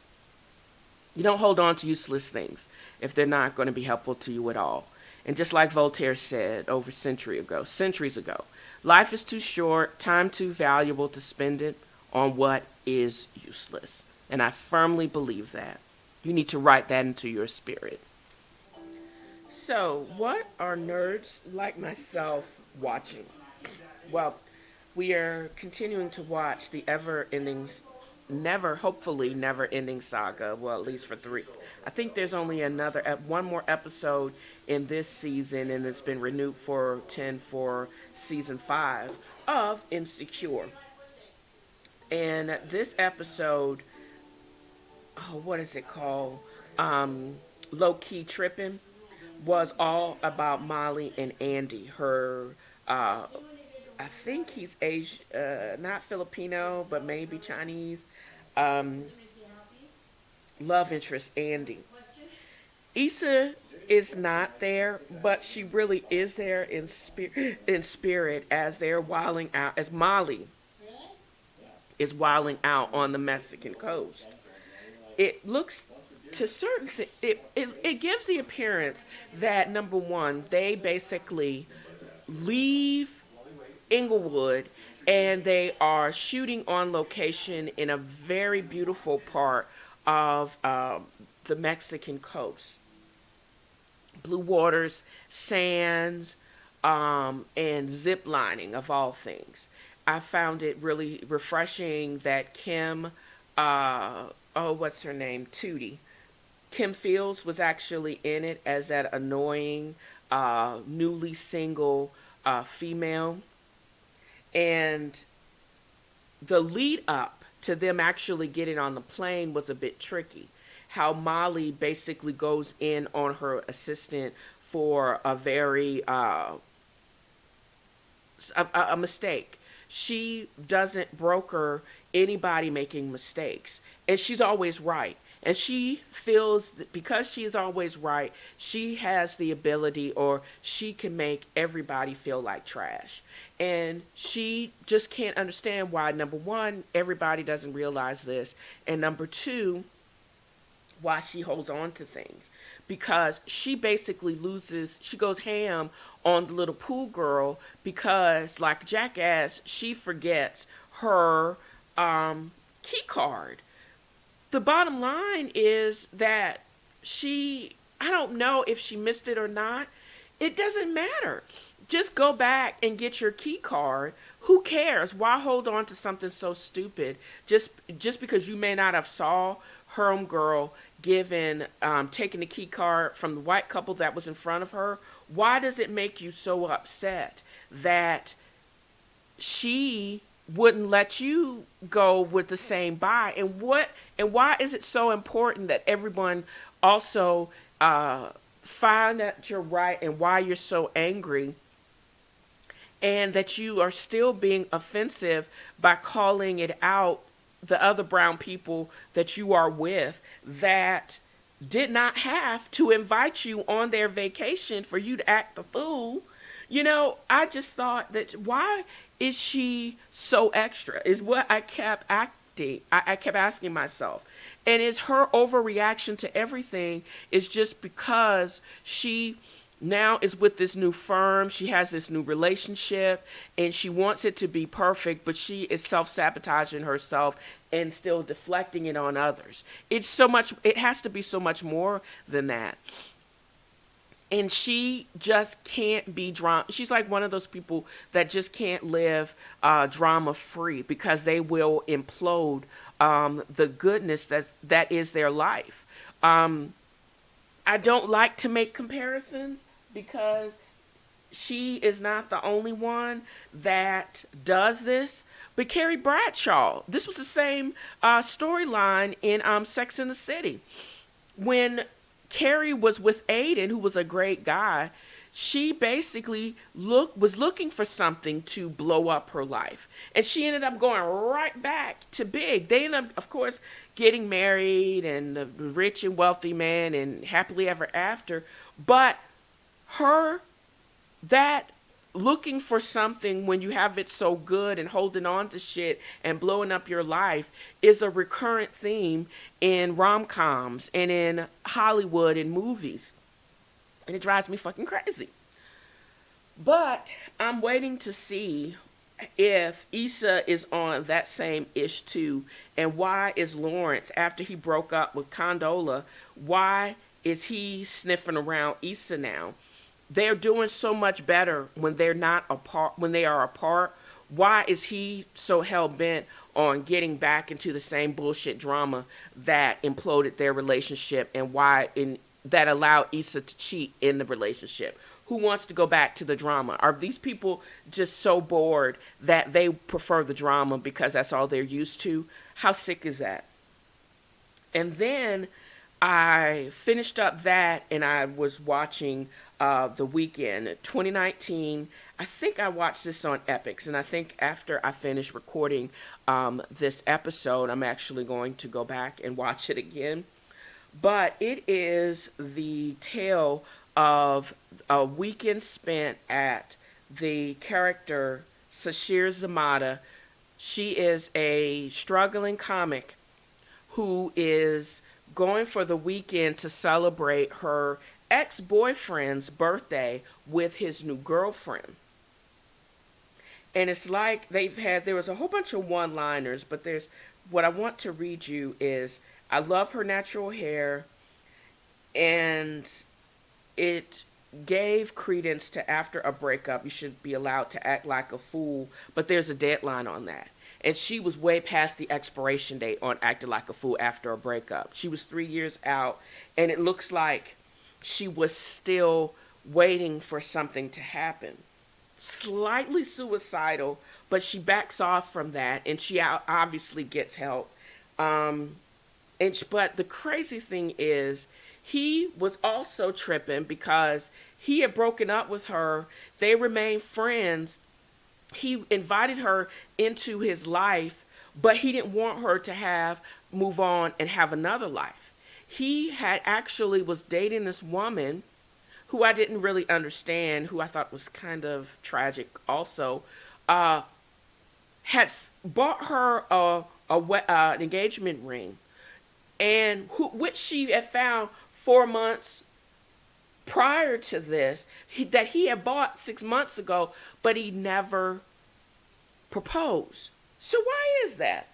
You don't hold on to useless things if they're not going to be helpful to you at all. And just like Voltaire said over centuries ago, life is too short, time too valuable to spend it on what is useless. And I firmly believe that. You need to write that into your spirit. So, what are nerds like myself watching? Well, we are continuing to watch the hopefully never-ending saga. Well, at least for 3. I think there's only one more episode in this season, and it's been renewed for season 5 of Insecure. And this episode, what is it called? Low Key Tripping, was all about Molly and Andy. Her, I think he's Asian, not Filipino, but maybe Chinese. Love interest Andy. Issa is not there, but she really is there in spirit as they're wilding out, as Molly is wilding out on the Mexican coast. It looks to certain it gives the appearance that, number one, they basically leave Inglewood and they are shooting on location in a very beautiful part of the Mexican coast. Blue waters, sands, and zip lining, of all things. I found it really refreshing that Kim, what's her name? Tootie. Kim Fields was actually in it as that annoying, newly single female. And the lead up to them actually getting on the plane was a bit tricky. How Molly basically goes in on her assistant for a very a mistake. She doesn't broker anybody making mistakes, and she's always right. And she feels that because she is always right, she has the ability, or she can make everybody feel like trash. And she just can't understand why, number one, everybody doesn't realize this, and number two, why she holds on to things. Because she basically she goes ham on the little pool girl because, like jackass, she forgets her key card. The bottom line is that I don't know if she missed it or not. It doesn't matter. Just go back and get your key card. Who cares? Why hold on to something so stupid? Just because you may not have saw homegirl taking the key card from the white couple that was in front of her. Why does it make you so upset that she wouldn't let you go with the same buy? And why is it so important that everyone also find that you're right, and why you're so angry, and that you are still being offensive by calling it out, the other brown people that you are with that did not have to invite you on their vacation for you to act the fool? I just thought that, why is she so extra, is what I kept asking myself. And is her overreaction to everything is just because she now is with this new firm, she has this new relationship, and she wants it to be perfect, but she is self-sabotaging herself and still deflecting it on others. It has to be so much more than that. And she just can't be drama. She's like one of those people that just can't live drama free because they will implode the goodness that is their life. I don't like to make comparisons because she is not the only one that does this. But Carrie Bradshaw, this was the same storyline in Sex and the City. When Carrie was with Aiden, who was a great guy, she basically was looking for something to blow up her life. And she ended up going right back to Big. They ended up, of course, getting married and a rich and wealthy man and happily ever after. But that looking for something when you have it so good and holding on to shit and blowing up your life is a recurrent theme in rom-coms and in Hollywood and movies. And it drives me fucking crazy. But I'm waiting to see if Issa is on that same ish too. And why is Lawrence, after he broke up with Condola, why is he sniffing around Issa now? They're doing so much better when they're not apart, when they are apart. Why is he so hell-bent on getting back into the same bullshit drama that imploded their relationship and that allowed Issa to cheat in the relationship? Who wants to go back to the drama? Are these people just so bored that they prefer the drama because that's all they're used to? How sick is that? And then I finished up that and I was watching The Weeknd 2019. I think I watched this on Epix, and I think after I finish recording this episode, I'm actually going to go back and watch it again. But it is the tale of a weekend spent at the character Sashir Zamata. She is a struggling comic who is going for the weekend to celebrate her ex-boyfriend's birthday with his new girlfriend. And it's like there was a whole bunch of one-liners, but what I want to read you is, I love her natural hair, and it gave credence to after a breakup, you should be allowed to act like a fool, but there's a deadline on that. And she was way past the expiration date on acting like a fool after a breakup. She was 3 years out, and it looks like she was still waiting for something to happen. Slightly suicidal, but she backs off from that, and she obviously gets help. But the crazy thing is, he was also tripping because he had broken up with her. They remained friends. He invited her into his life, but he didn't want her to move on and have another life. He had actually was dating this woman who I didn't really understand, who I thought was kind of tragic also, had bought her an engagement ring, and which she had found 4 months prior to this, that he had bought 6 months ago, but he never proposed. So why is that?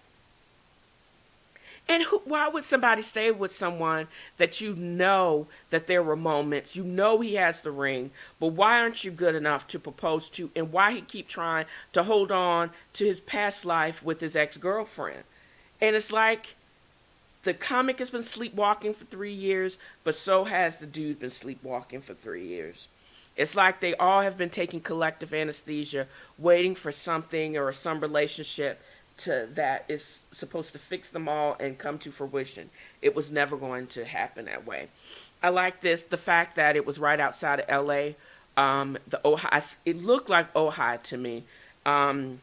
And why would somebody stay with someone that you know that there were moments, you know he has the ring, but why aren't you good enough to propose to, and why he keep trying to hold on to his past life with his ex-girlfriend? And it's like, the comic has been sleepwalking for 3 years, but so has the dude been sleepwalking for 3 years. It's like they all have been taking collective anesthesia, waiting for something or some relationship that is supposed to fix them all and come to fruition. It was never going to happen that way. I like the fact that it was right outside of LA. It looked like Ojai to me. And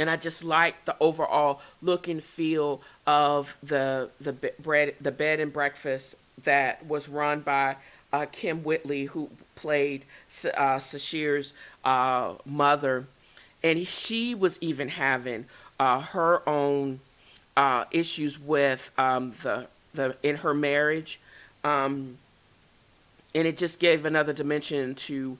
I just like the overall look and feel of the bed and breakfast that was run by Kim Whitley, who played Sashir's mother. And she was even having her own issues with in her marriage, and it just gave another dimension to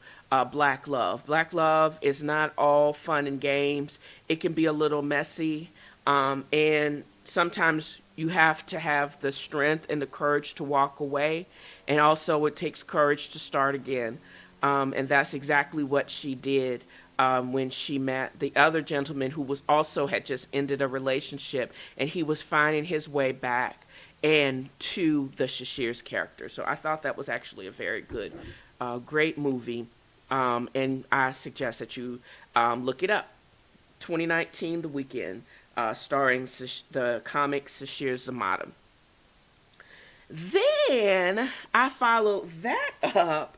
Black love. Black love is not all fun and games. It can be a little messy. And sometimes you have to have the strength and the courage to walk away. And also, it takes courage to start again. And that's exactly what she did when she met the other gentleman who was also had just ended a relationship, and he was finding his way back and to the Shashir's character. So I thought that was actually a very good, great movie. And I suggest that you look it up. 2019, The Weekend, starring the comic Sashir Zamata. Then I followed that up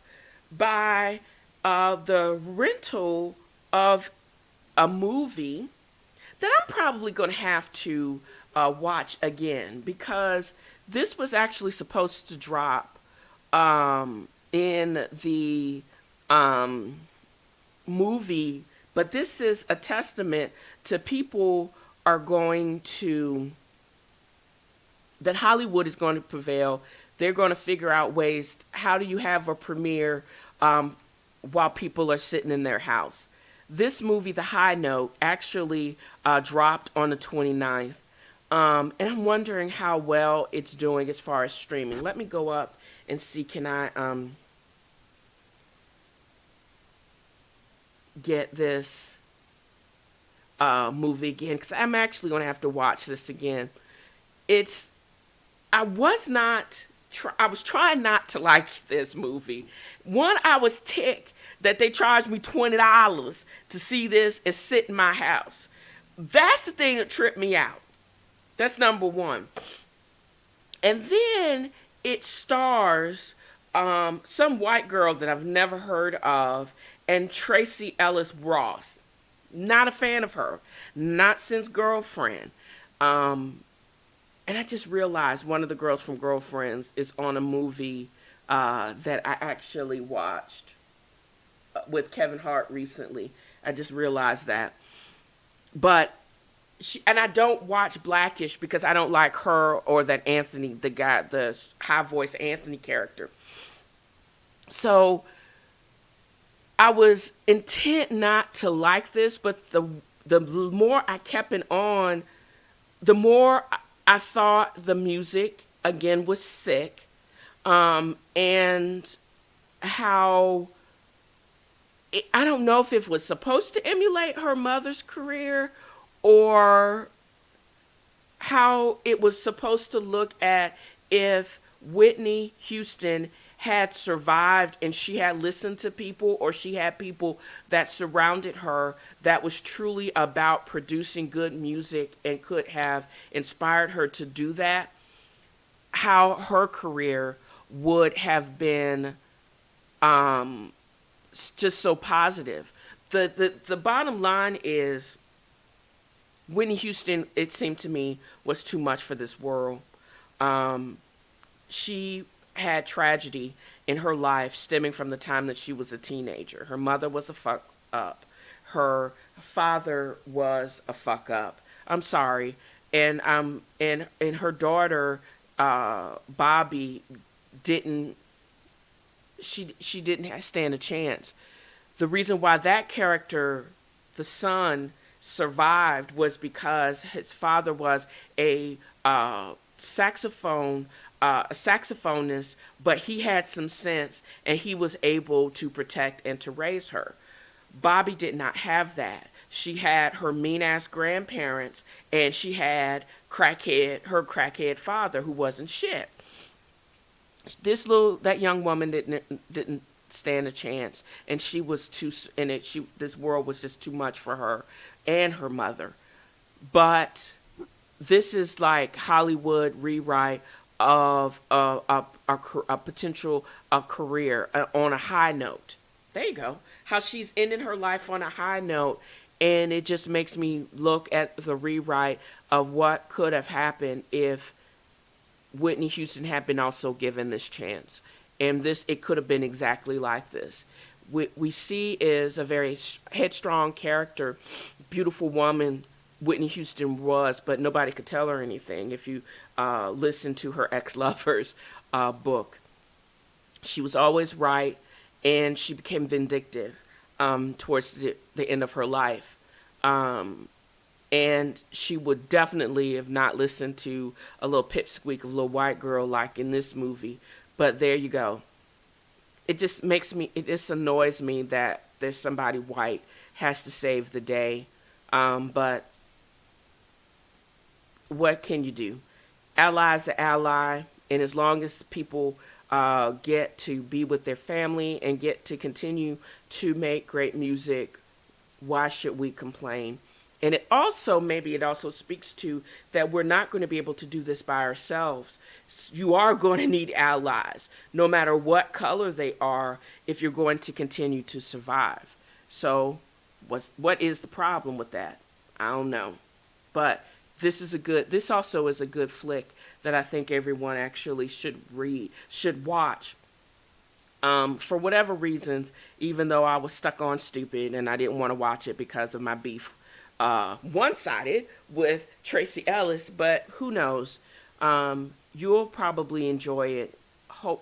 by the rental of a movie that I'm probably going to have to watch again, because this was actually supposed to drop in the movie, but this is a testament to people are going to, that Hollywood is going to prevail. They're going to figure out ways. How do you have a premiere while people are sitting in their house? This movie, The High Note, actually dropped on the 29th. And I'm wondering how well it's doing as far as streaming. Let me go up and see, can I get this movie again? Because I'm actually going to have to watch this again. I was trying not to like this movie. One, I was ticked that they charged me $20 to see this and sit in my house. That's the thing that tripped me out. That's number one. And then it stars some white girl that I've never heard of, and Tracy Ellis Ross. Not a fan of her. Not since Girlfriend. And I just realized one of the girls from Girlfriends is on a movie that I actually watched with Kevin Hart recently. I just realized that. But and I don't watch Blackish because I don't like her or that Anthony, the guy, the high voice Anthony character. So I was intent not to like this, but the more I kept it on, the more I thought the music again was sick, and how I don't know if it was supposed to emulate her mother's career, or how it was supposed to look at if Whitney Houston had survived and she had listened to people, or she had people that surrounded her that was truly about producing good music and could have inspired her to do that, how her career would have been just so positive. The bottom line is, Whitney Houston, it seemed to me, was too much for this world. She had tragedy in her life stemming from the time that she was a teenager. Her mother was a fuck up. Her father was a fuck up. I'm sorry. And her daughter, Bobby, didn't stand a chance. The reason why that character, the son, survived was because his father was a saxophonist, but he had some sense and he was able to protect and to raise her. Bobby did not have that. She had her mean-ass grandparents, and she had her crackhead father who wasn't shit. That young woman didn't stand a chance, and she was this world was just too much for her and her mother. But this is like Hollywood rewrite of a potential career on a high note. There you go. How she's ending her life on a high note, and it just makes me look at the rewrite of what could have happened if Whitney Houston had been also given this chance. And it could have been exactly like this. We see is a very headstrong character, beautiful woman Whitney Houston was, but nobody could tell her anything. If you listen to her ex-lover's book, she was always right, and she became vindictive towards the end of her life. And And she would definitely have not listened to a little pipsqueak of a little white girl like in this movie. But there you go. It just annoys me that there's somebody white has to save the day. But what can you do? Ally's an ally, and as long as people get to be with their family and get to continue to make great music, why should we complain? And it also speaks to that we're not going to be able to do this by ourselves. You are going to need allies, no matter what color they are, if you're going to continue to survive. So what is the problem with that? I don't know. But this also is a good flick that I think everyone actually should watch. For whatever reasons, even though I was stuck on stupid and I didn't want to watch it because of my beef one-sided with Tracy Ellis, but who knows? You'll probably enjoy it,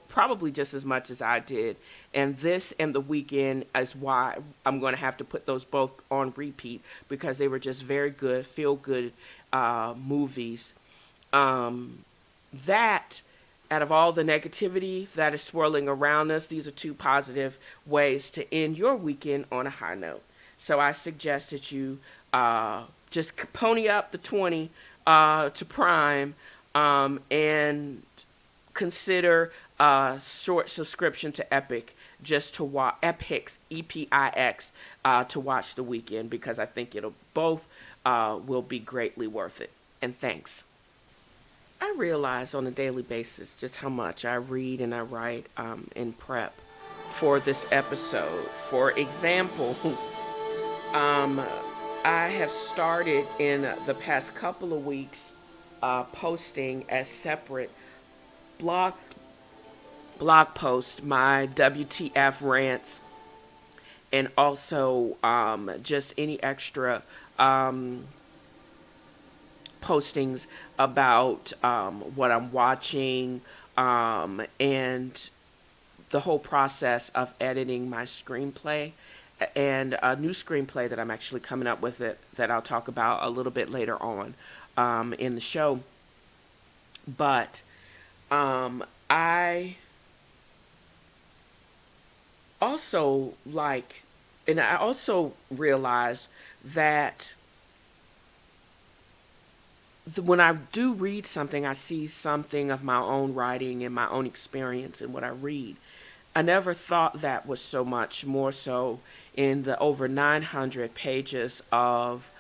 probably just as much as I did. And this and The Weeknd is why I'm going to have to put those both on repeat, because they were just very good, feel-good movies. That, out of all the negativity that is swirling around us, these are two positive ways to end your weekend on a high note. So I suggest that you just pony up the 20 to Prime and consider a short subscription to Epic just to watch Epix, EPIX, to watch The Weeknd, because I think it'll both will be greatly worth it. And thanks. I realize on a daily basis just how much I read and I write in prep for this episode. For example, I have started in the past couple of weeks posting as separate blog posts my WTF rants, and also just any extra postings about what I'm watching and the whole process of editing my screenplay, and a new screenplay that I'm actually coming up with that I'll talk about a little bit later on in the show. But I also realize that when I do read something, I see something of my own writing and my own experience in what I read. I never thought that was so much more so in the over 900 pages of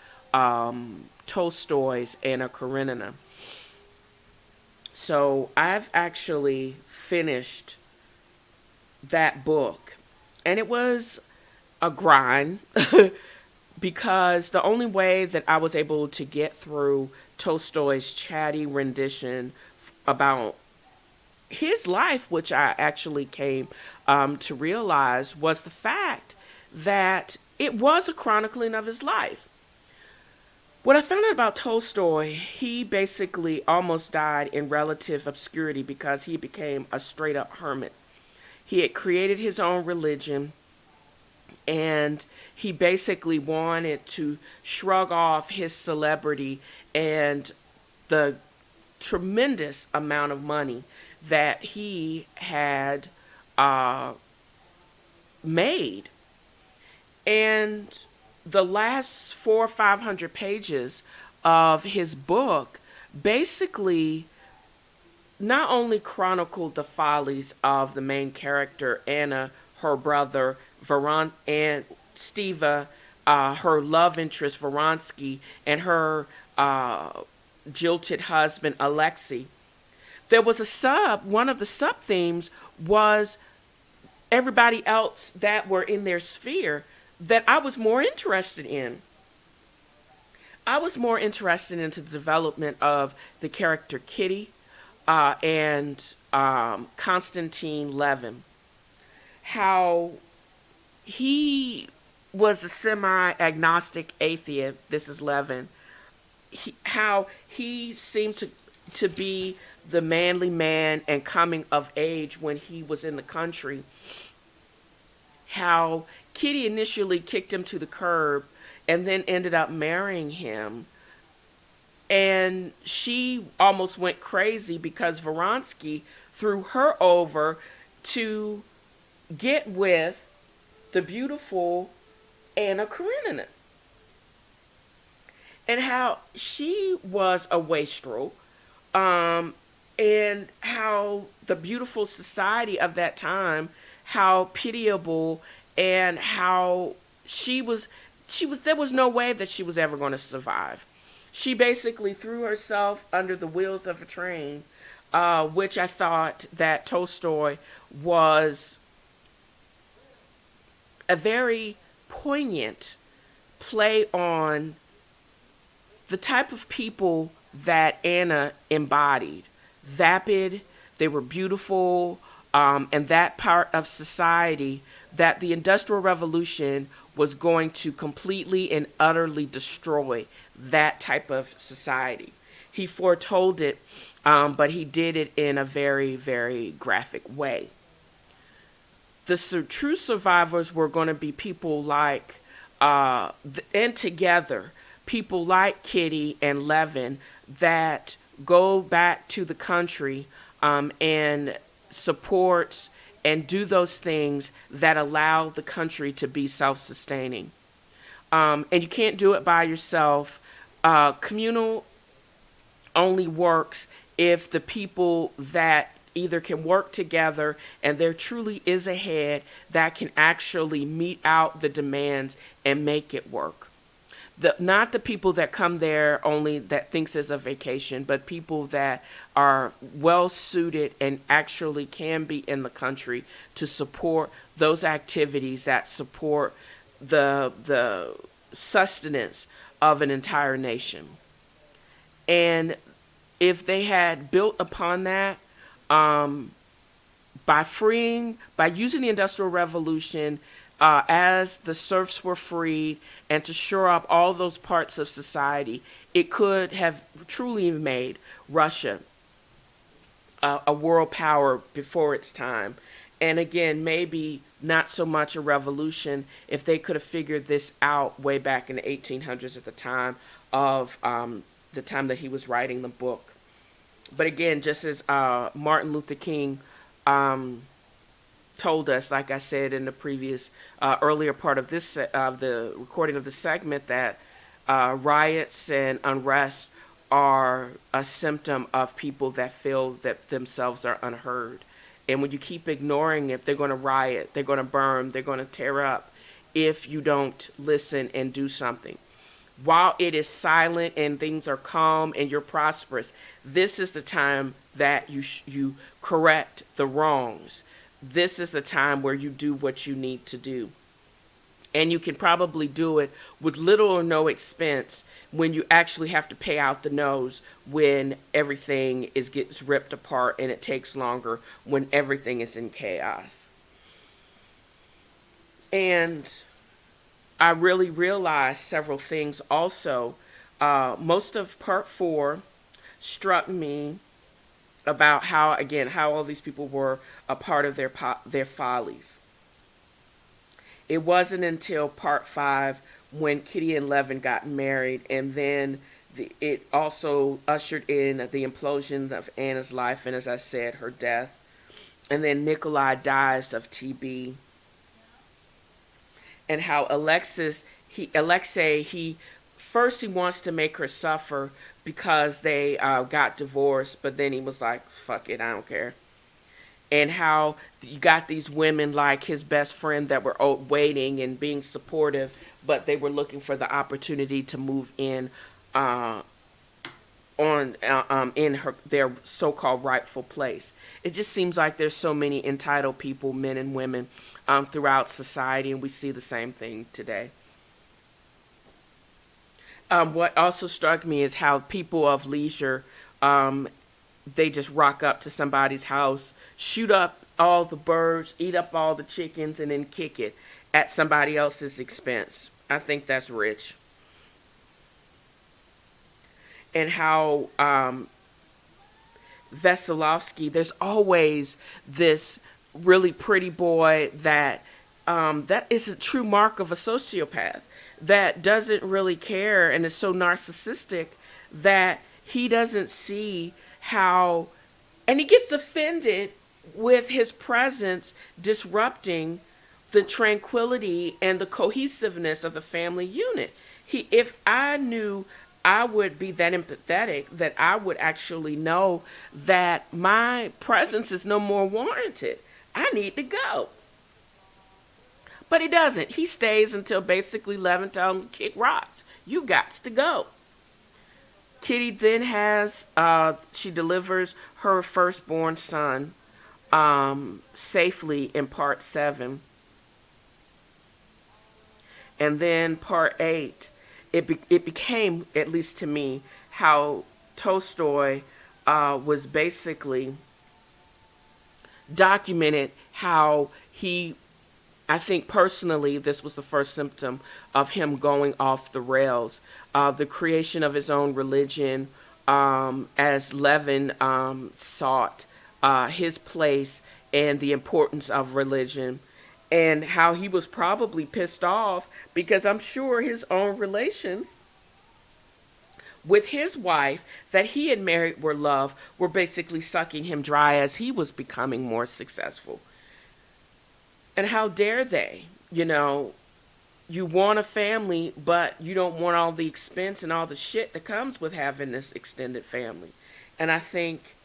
Tolstoy's Anna Karenina. So I've actually finished that book, and it was a grind because the only way that I was able to get through Tolstoy's chatty rendition about his life, which I actually came to realize was the fact that it was a chronicling of his life. What I found out about Tolstoy, he basically almost died in relative obscurity because he became a straight-up hermit. He had created his own religion, and he basically wanted to shrug off his celebrity and the tremendous amount of money that he had made. And the last 400 or 500 pages of his book basically not only chronicled the follies of the main character, Anna, her brother, and Steva, her love interest, Vronsky, and her jilted husband, Alexei. There was one of the sub-themes was everybody else that were in their sphere that I was more interested in. I was more interested into the development of the character Kitty and Konstantin Levin. How he was a semi-agnostic atheist. This is Levin. How he seemed to be the manly man and coming of age when he was in the country. How Kitty initially kicked him to the curb and then ended up marrying him And she almost went crazy because Vronsky threw her over to get with the beautiful Anna Karenina. And how she was a wastrel, and how the beautiful society of that time, how pitiable, and how there was no way that she was ever going to survive. She basically threw herself under the wheels of a train, which I thought that Tolstoy was a very poignant play on the type of people that Anna embodied. Vapid, they were beautiful, and that part of society that the Industrial Revolution was going to completely and utterly destroy that type of society. He foretold it, but he did it in a very, very graphic way. The true survivors were going to be people like, and together, people like Kitty and Levin that go back to the country and supports and do those things that allow the country to be self-sustaining. And you can't do it by yourself. Communal only works if the people that either can work together and there truly is a head that can actually meet out the demands and make it work. Not the people that come there only that thinks it's a vacation, but people that are well suited and actually can be in the country to support those activities that support the sustenance of an entire nation. And if they had built upon that, by using the Industrial Revolution as the serfs were freed and to shore up all those parts of society, it could have truly made Russia a world power before its time. And again, maybe not so much a revolution if they could have figured this out way back in the 1800s at the time of the time that he was writing the book. But again, just as Martin Luther King told us, like I said in the previous earlier part of this of the recording of the segment, that riots and unrest are a symptom of people that feel that themselves are unheard. And when you keep ignoring it, they're going to riot, they're going to burn, they're going to tear up if you don't listen and do something. While it is silent and things are calm and you're prosperous, this is the time that you correct the wrongs. This is the time where you do what you need to do. And you can probably do it with little or no expense when you actually have to pay out the nose when everything gets ripped apart, and it takes longer when everything is in chaos. And I really realized several things also. Most of part 4 struck me about how all these people were a part of their follies. It wasn't until part 5 when Kitty and Levin got married, and then it also ushered in the implosion of Anna's life, and as I said, her death. And then Nikolai dies of TB. And how Alexei, he wants to make her suffer because they got divorced, but then he was like, fuck it, I don't care. And how you got these women like his best friend that were waiting and being supportive, but they were looking for the opportunity to move in their so-called rightful place. It just seems like there's so many entitled people, men and women, throughout society, and we see the same thing today. What also struck me is how people of leisure, they just rock up to somebody's house, shoot up all the birds, eat up all the chickens, and then kick it at somebody else's expense. I think that's rich. And how Veselovsky, there's always this really pretty boy that is a true mark of a sociopath, that doesn't really care and is so narcissistic that he doesn't see how, and he gets offended with his presence disrupting the tranquility and the cohesiveness of the family unit. If I knew, I would be that empathetic that I would actually know that my presence is no more warranted. I need to go. But he doesn't. He stays until basically Levin tells him to kick rocks. You gots to go. Kitty then has, she delivers her firstborn son safely in part 7. And then part 8, it became, at least to me, how Tolstoy was basically documented how he, I think personally, this was the first symptom of him going off the rails. The creation of his own religion, as Levin sought his place and the importance of religion, and how he was probably pissed off because I'm sure his own relations with his wife that he had married were basically sucking him dry as he was becoming more successful. And how dare they? You know, you want a family, but you don't want all the expense and all the shit that comes with having this extended family. And I think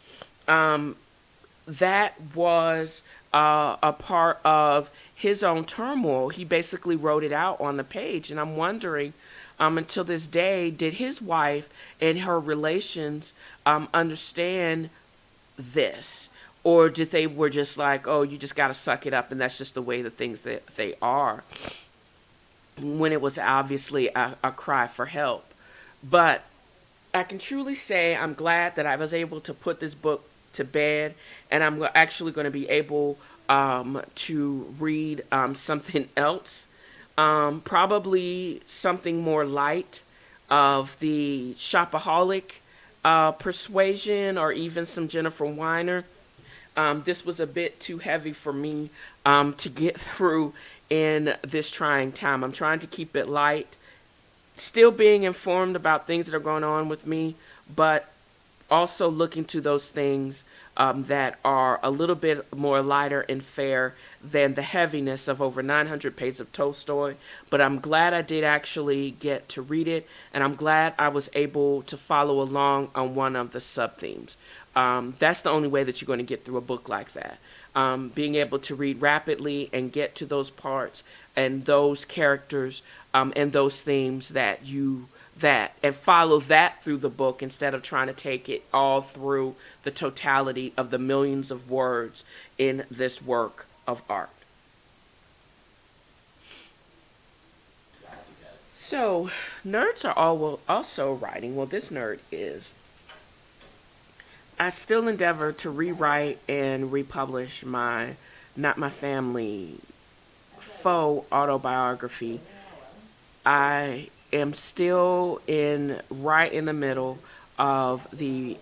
that was a part of his own turmoil. He basically wrote it out on the page. And I'm wondering, until this day, did his wife and her relations understand this? Or did they were just like, oh, you just got to suck it up and that's just the way the things that they are? When it was obviously a cry for help. But I can truly say I'm glad that I was able to put this book to bed, and I'm actually going to be able to read something else, probably something more light of the shopaholic persuasion, or even some Jennifer Weiner. This was a bit too heavy for me to get through in this trying time. I'm trying to keep it light, still being informed about things that are going on with me, but also looking to those things that are a little bit more lighter and fair than the heaviness of over 900 pages of Tolstoy. But I'm glad I did actually get to read it, and I'm glad I was able to follow along on one of the sub-themes. That's the only way that you're going to get through a book like that. Being able to read rapidly and get to those parts and those characters and those themes and follow that through the book instead of trying to take it all through the totality of the millions of words in this work of art. So, nerds are all also writing. Well, this nerd is. I still endeavor to rewrite and republish my Not My Family faux autobiography. I am still right in the middle of the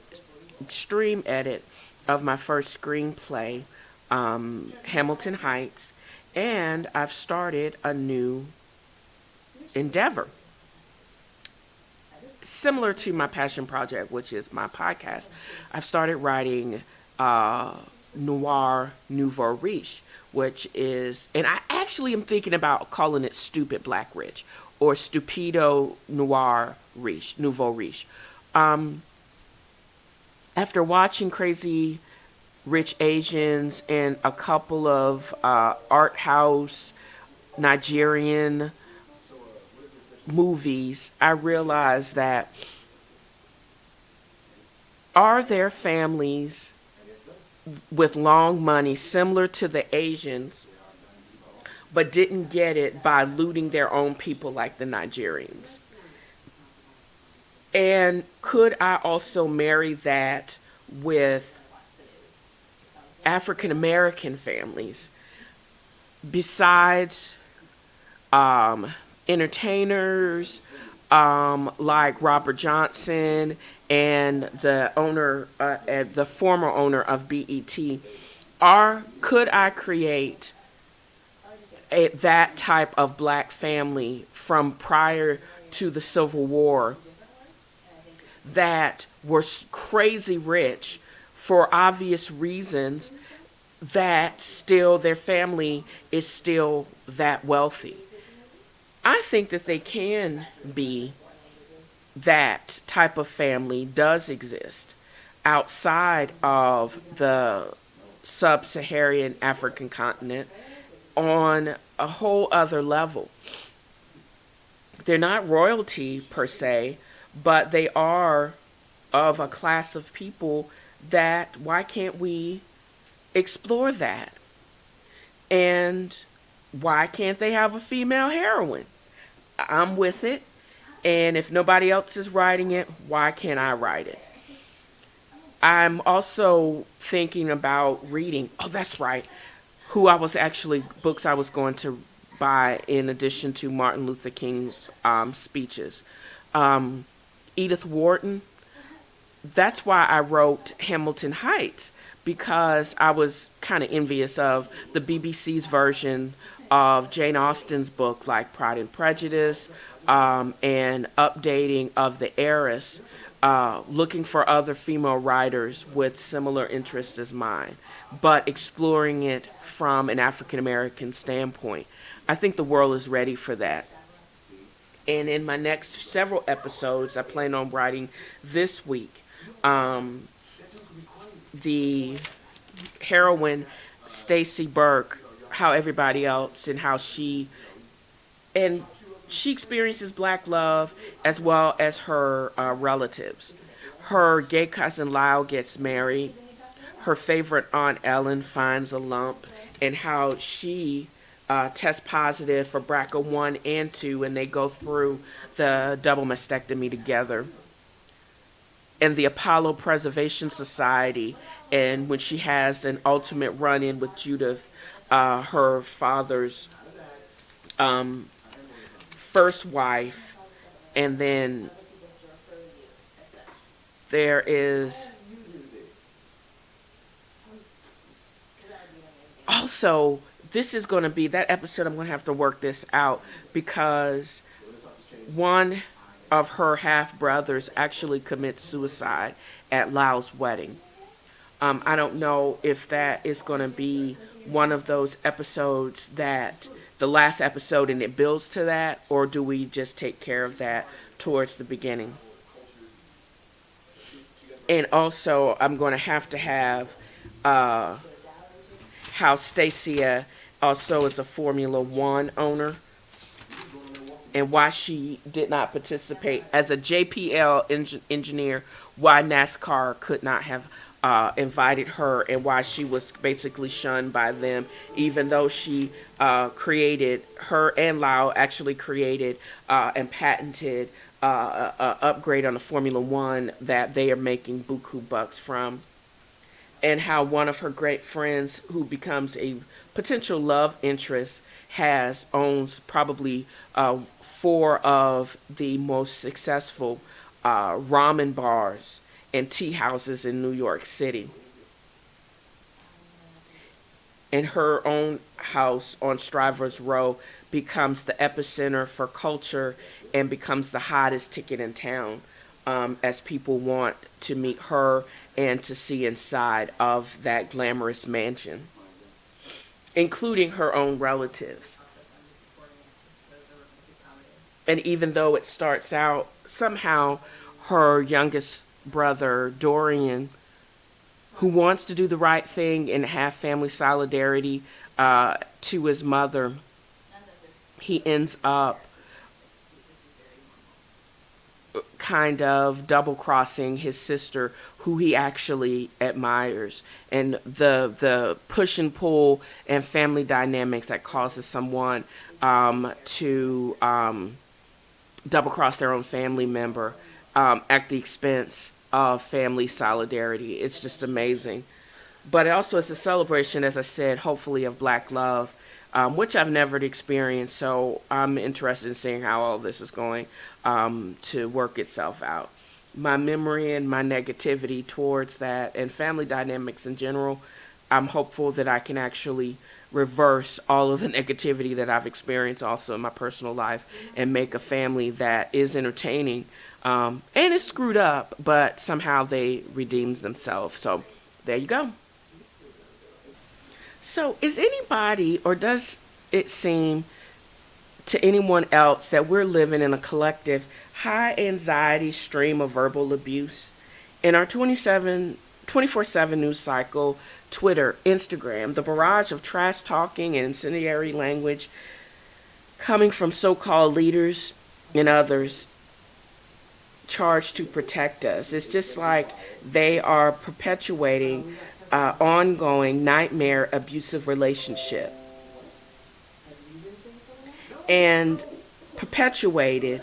extreme edit of my first screenplay, Hamilton Heights, and I've started a new endeavor. Similar to my passion project, which is my podcast, I've started writing noir nouveau riche, which is, and I actually am thinking about calling it Stupid Black Rich or Stupido Noir Riche, Nouveau Riche. After watching Crazy Rich Asians and a couple of art house Nigerian movies, I realized that are there families with long money similar to the Asians but didn't get it by looting their own people like the Nigerians? And could I also marry that with African American families besides entertainers like Robert Johnson and the owner, the former owner of BET? Could I create that type of black family from prior to the Civil War that were crazy rich for obvious reasons, that still their family is still that wealthy. I think that they can be, that type of family does exist outside of the sub-Saharan African continent on a whole other level. They're not royalty per se, but they are of a class of people that, why can't we explore that? And why can't they have a female heroine? I'm with it. And if nobody else is writing it, why can't I write it? I'm also thinking about reading, oh, that's right, books I was going to buy in addition to Martin Luther King's speeches. Edith Wharton, that's why I wrote Hamilton Heights, because I was kind of envious of the BBC's version of Jane Austen's book, like Pride and Prejudice, and updating of The Heiress, looking for other female writers with similar interests as mine, but exploring it from an African American standpoint. I think the world is ready for that. And in my next several episodes, I plan on writing this week the heroine Stacey Burke, how everybody else and how she experiences black love as well as her relatives. Her gay cousin Lyle gets married. Her favorite Aunt Ellen finds a lump, and how she tests positive for BRCA1 and 2, and they go through the double mastectomy together. And the Apollo Preservation Society, and when she has an ultimate run-in with Judith, her father's first wife. And then there is also, this is going to be that episode. I'm going to have to work this out, because one of her half brothers actually commits suicide at Lyle's wedding. I don't know if that is going to be one of those episodes, that the last episode and it builds to that, or do we just take care of that towards the beginning? And also, I'm going to have how Stacia also is a Formula One owner, and why she did not participate as a JPL engineer, why NASCAR could not have invited her, and why she was basically shunned by them, even though she created, her and Lyle actually created and patented a upgrade on the Formula One that they are making buku bucks from. And how one of her great friends, who becomes a potential love interest, owns probably 4 of the most successful ramen bars and tea houses in New York City. And her own house on Strivers Row becomes the epicenter for culture and becomes the hottest ticket in town, as people want to meet her and to see inside of that glamorous mansion, including her own relatives. And even though it starts out, somehow her youngest brother, Dorian, who wants to do the right thing and have family solidarity to his mother, he ends up kind of double-crossing his sister, who he actually admires, and the push and pull and family dynamics that causes someone to double-cross their own family member at the expense of family solidarity. It's just amazing. But it also is a celebration, as I said, hopefully of black love, which I've never experienced, so I'm interested in seeing how all this is going to work itself out. My memory and my negativity towards that, and family dynamics in general, I'm hopeful that I can actually reverse all of the negativity that I've experienced also in my personal life and make a family that is entertaining and is screwed up, but somehow they redeemed themselves. So there you go. So is anybody, or does it seem to anyone else, that we're living in a collective high anxiety stream of verbal abuse? In our 24/7 news cycle, Twitter, Instagram, the barrage of trash talking and incendiary language coming from so-called leaders and others charged to protect us. It's just like they are perpetuating ongoing nightmare abusive relationship, and perpetuated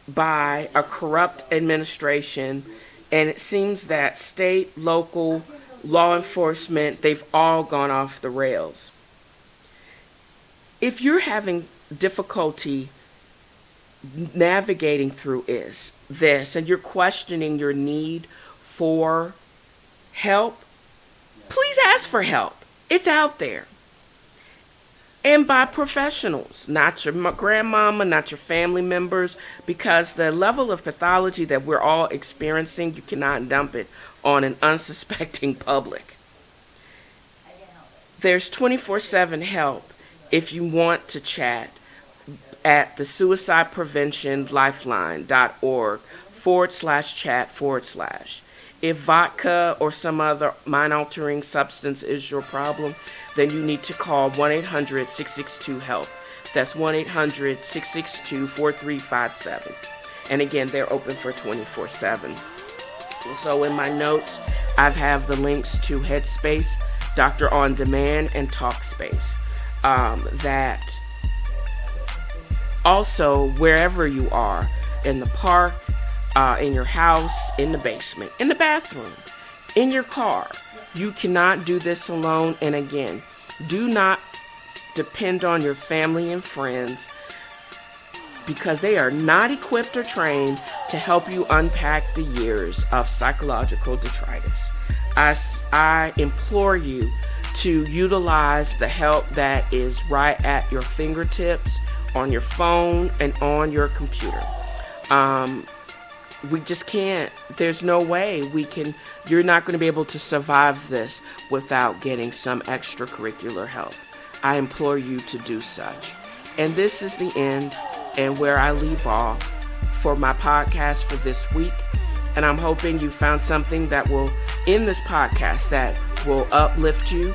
by a corrupt administration. And it seems that state, local, law enforcement, they've all gone off the rails. If you're having difficulty navigating through this, and you're questioning your need for help, please ask for help. It's out there. And by professionals, not your grandmama, not your family members, because the level of pathology that we're all experiencing, you cannot dump it on an unsuspecting public. There's 24/7 help if you want to chat at the suicidepreventionlifeline.org/chat/. If vodka or some other mind-altering substance is your problem, then you need to call 1-800-662-HELP. That's 1-800-662-4357. And again, they're open for 24/7. So in my notes, I have the links to Headspace, Dr. On Demand, and Talkspace. That also, wherever you are, in the park, in your house, in the basement, in the bathroom, in your car, you cannot do this alone. And again, do not depend on your family and friends, because they are not equipped or trained to help you unpack the years of psychological detritus. I implore you to utilize the help that is right at your fingertips, on your phone and on your computer. We just can't, there's no way you're not going to be able to survive this without getting some extracurricular help. I implore you to do such. And this is the end and where I leave off for my podcast for this week. And I'm hoping you found something that will, in this podcast, that will uplift you,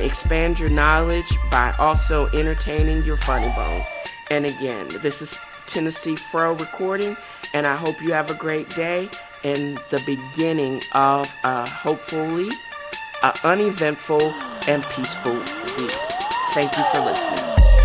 expand your knowledge by also entertaining your funny bone. And again, this is TNFro recording, and I hope you have a great day and the beginning of hopefully uneventful and peaceful week. Thank you for listening.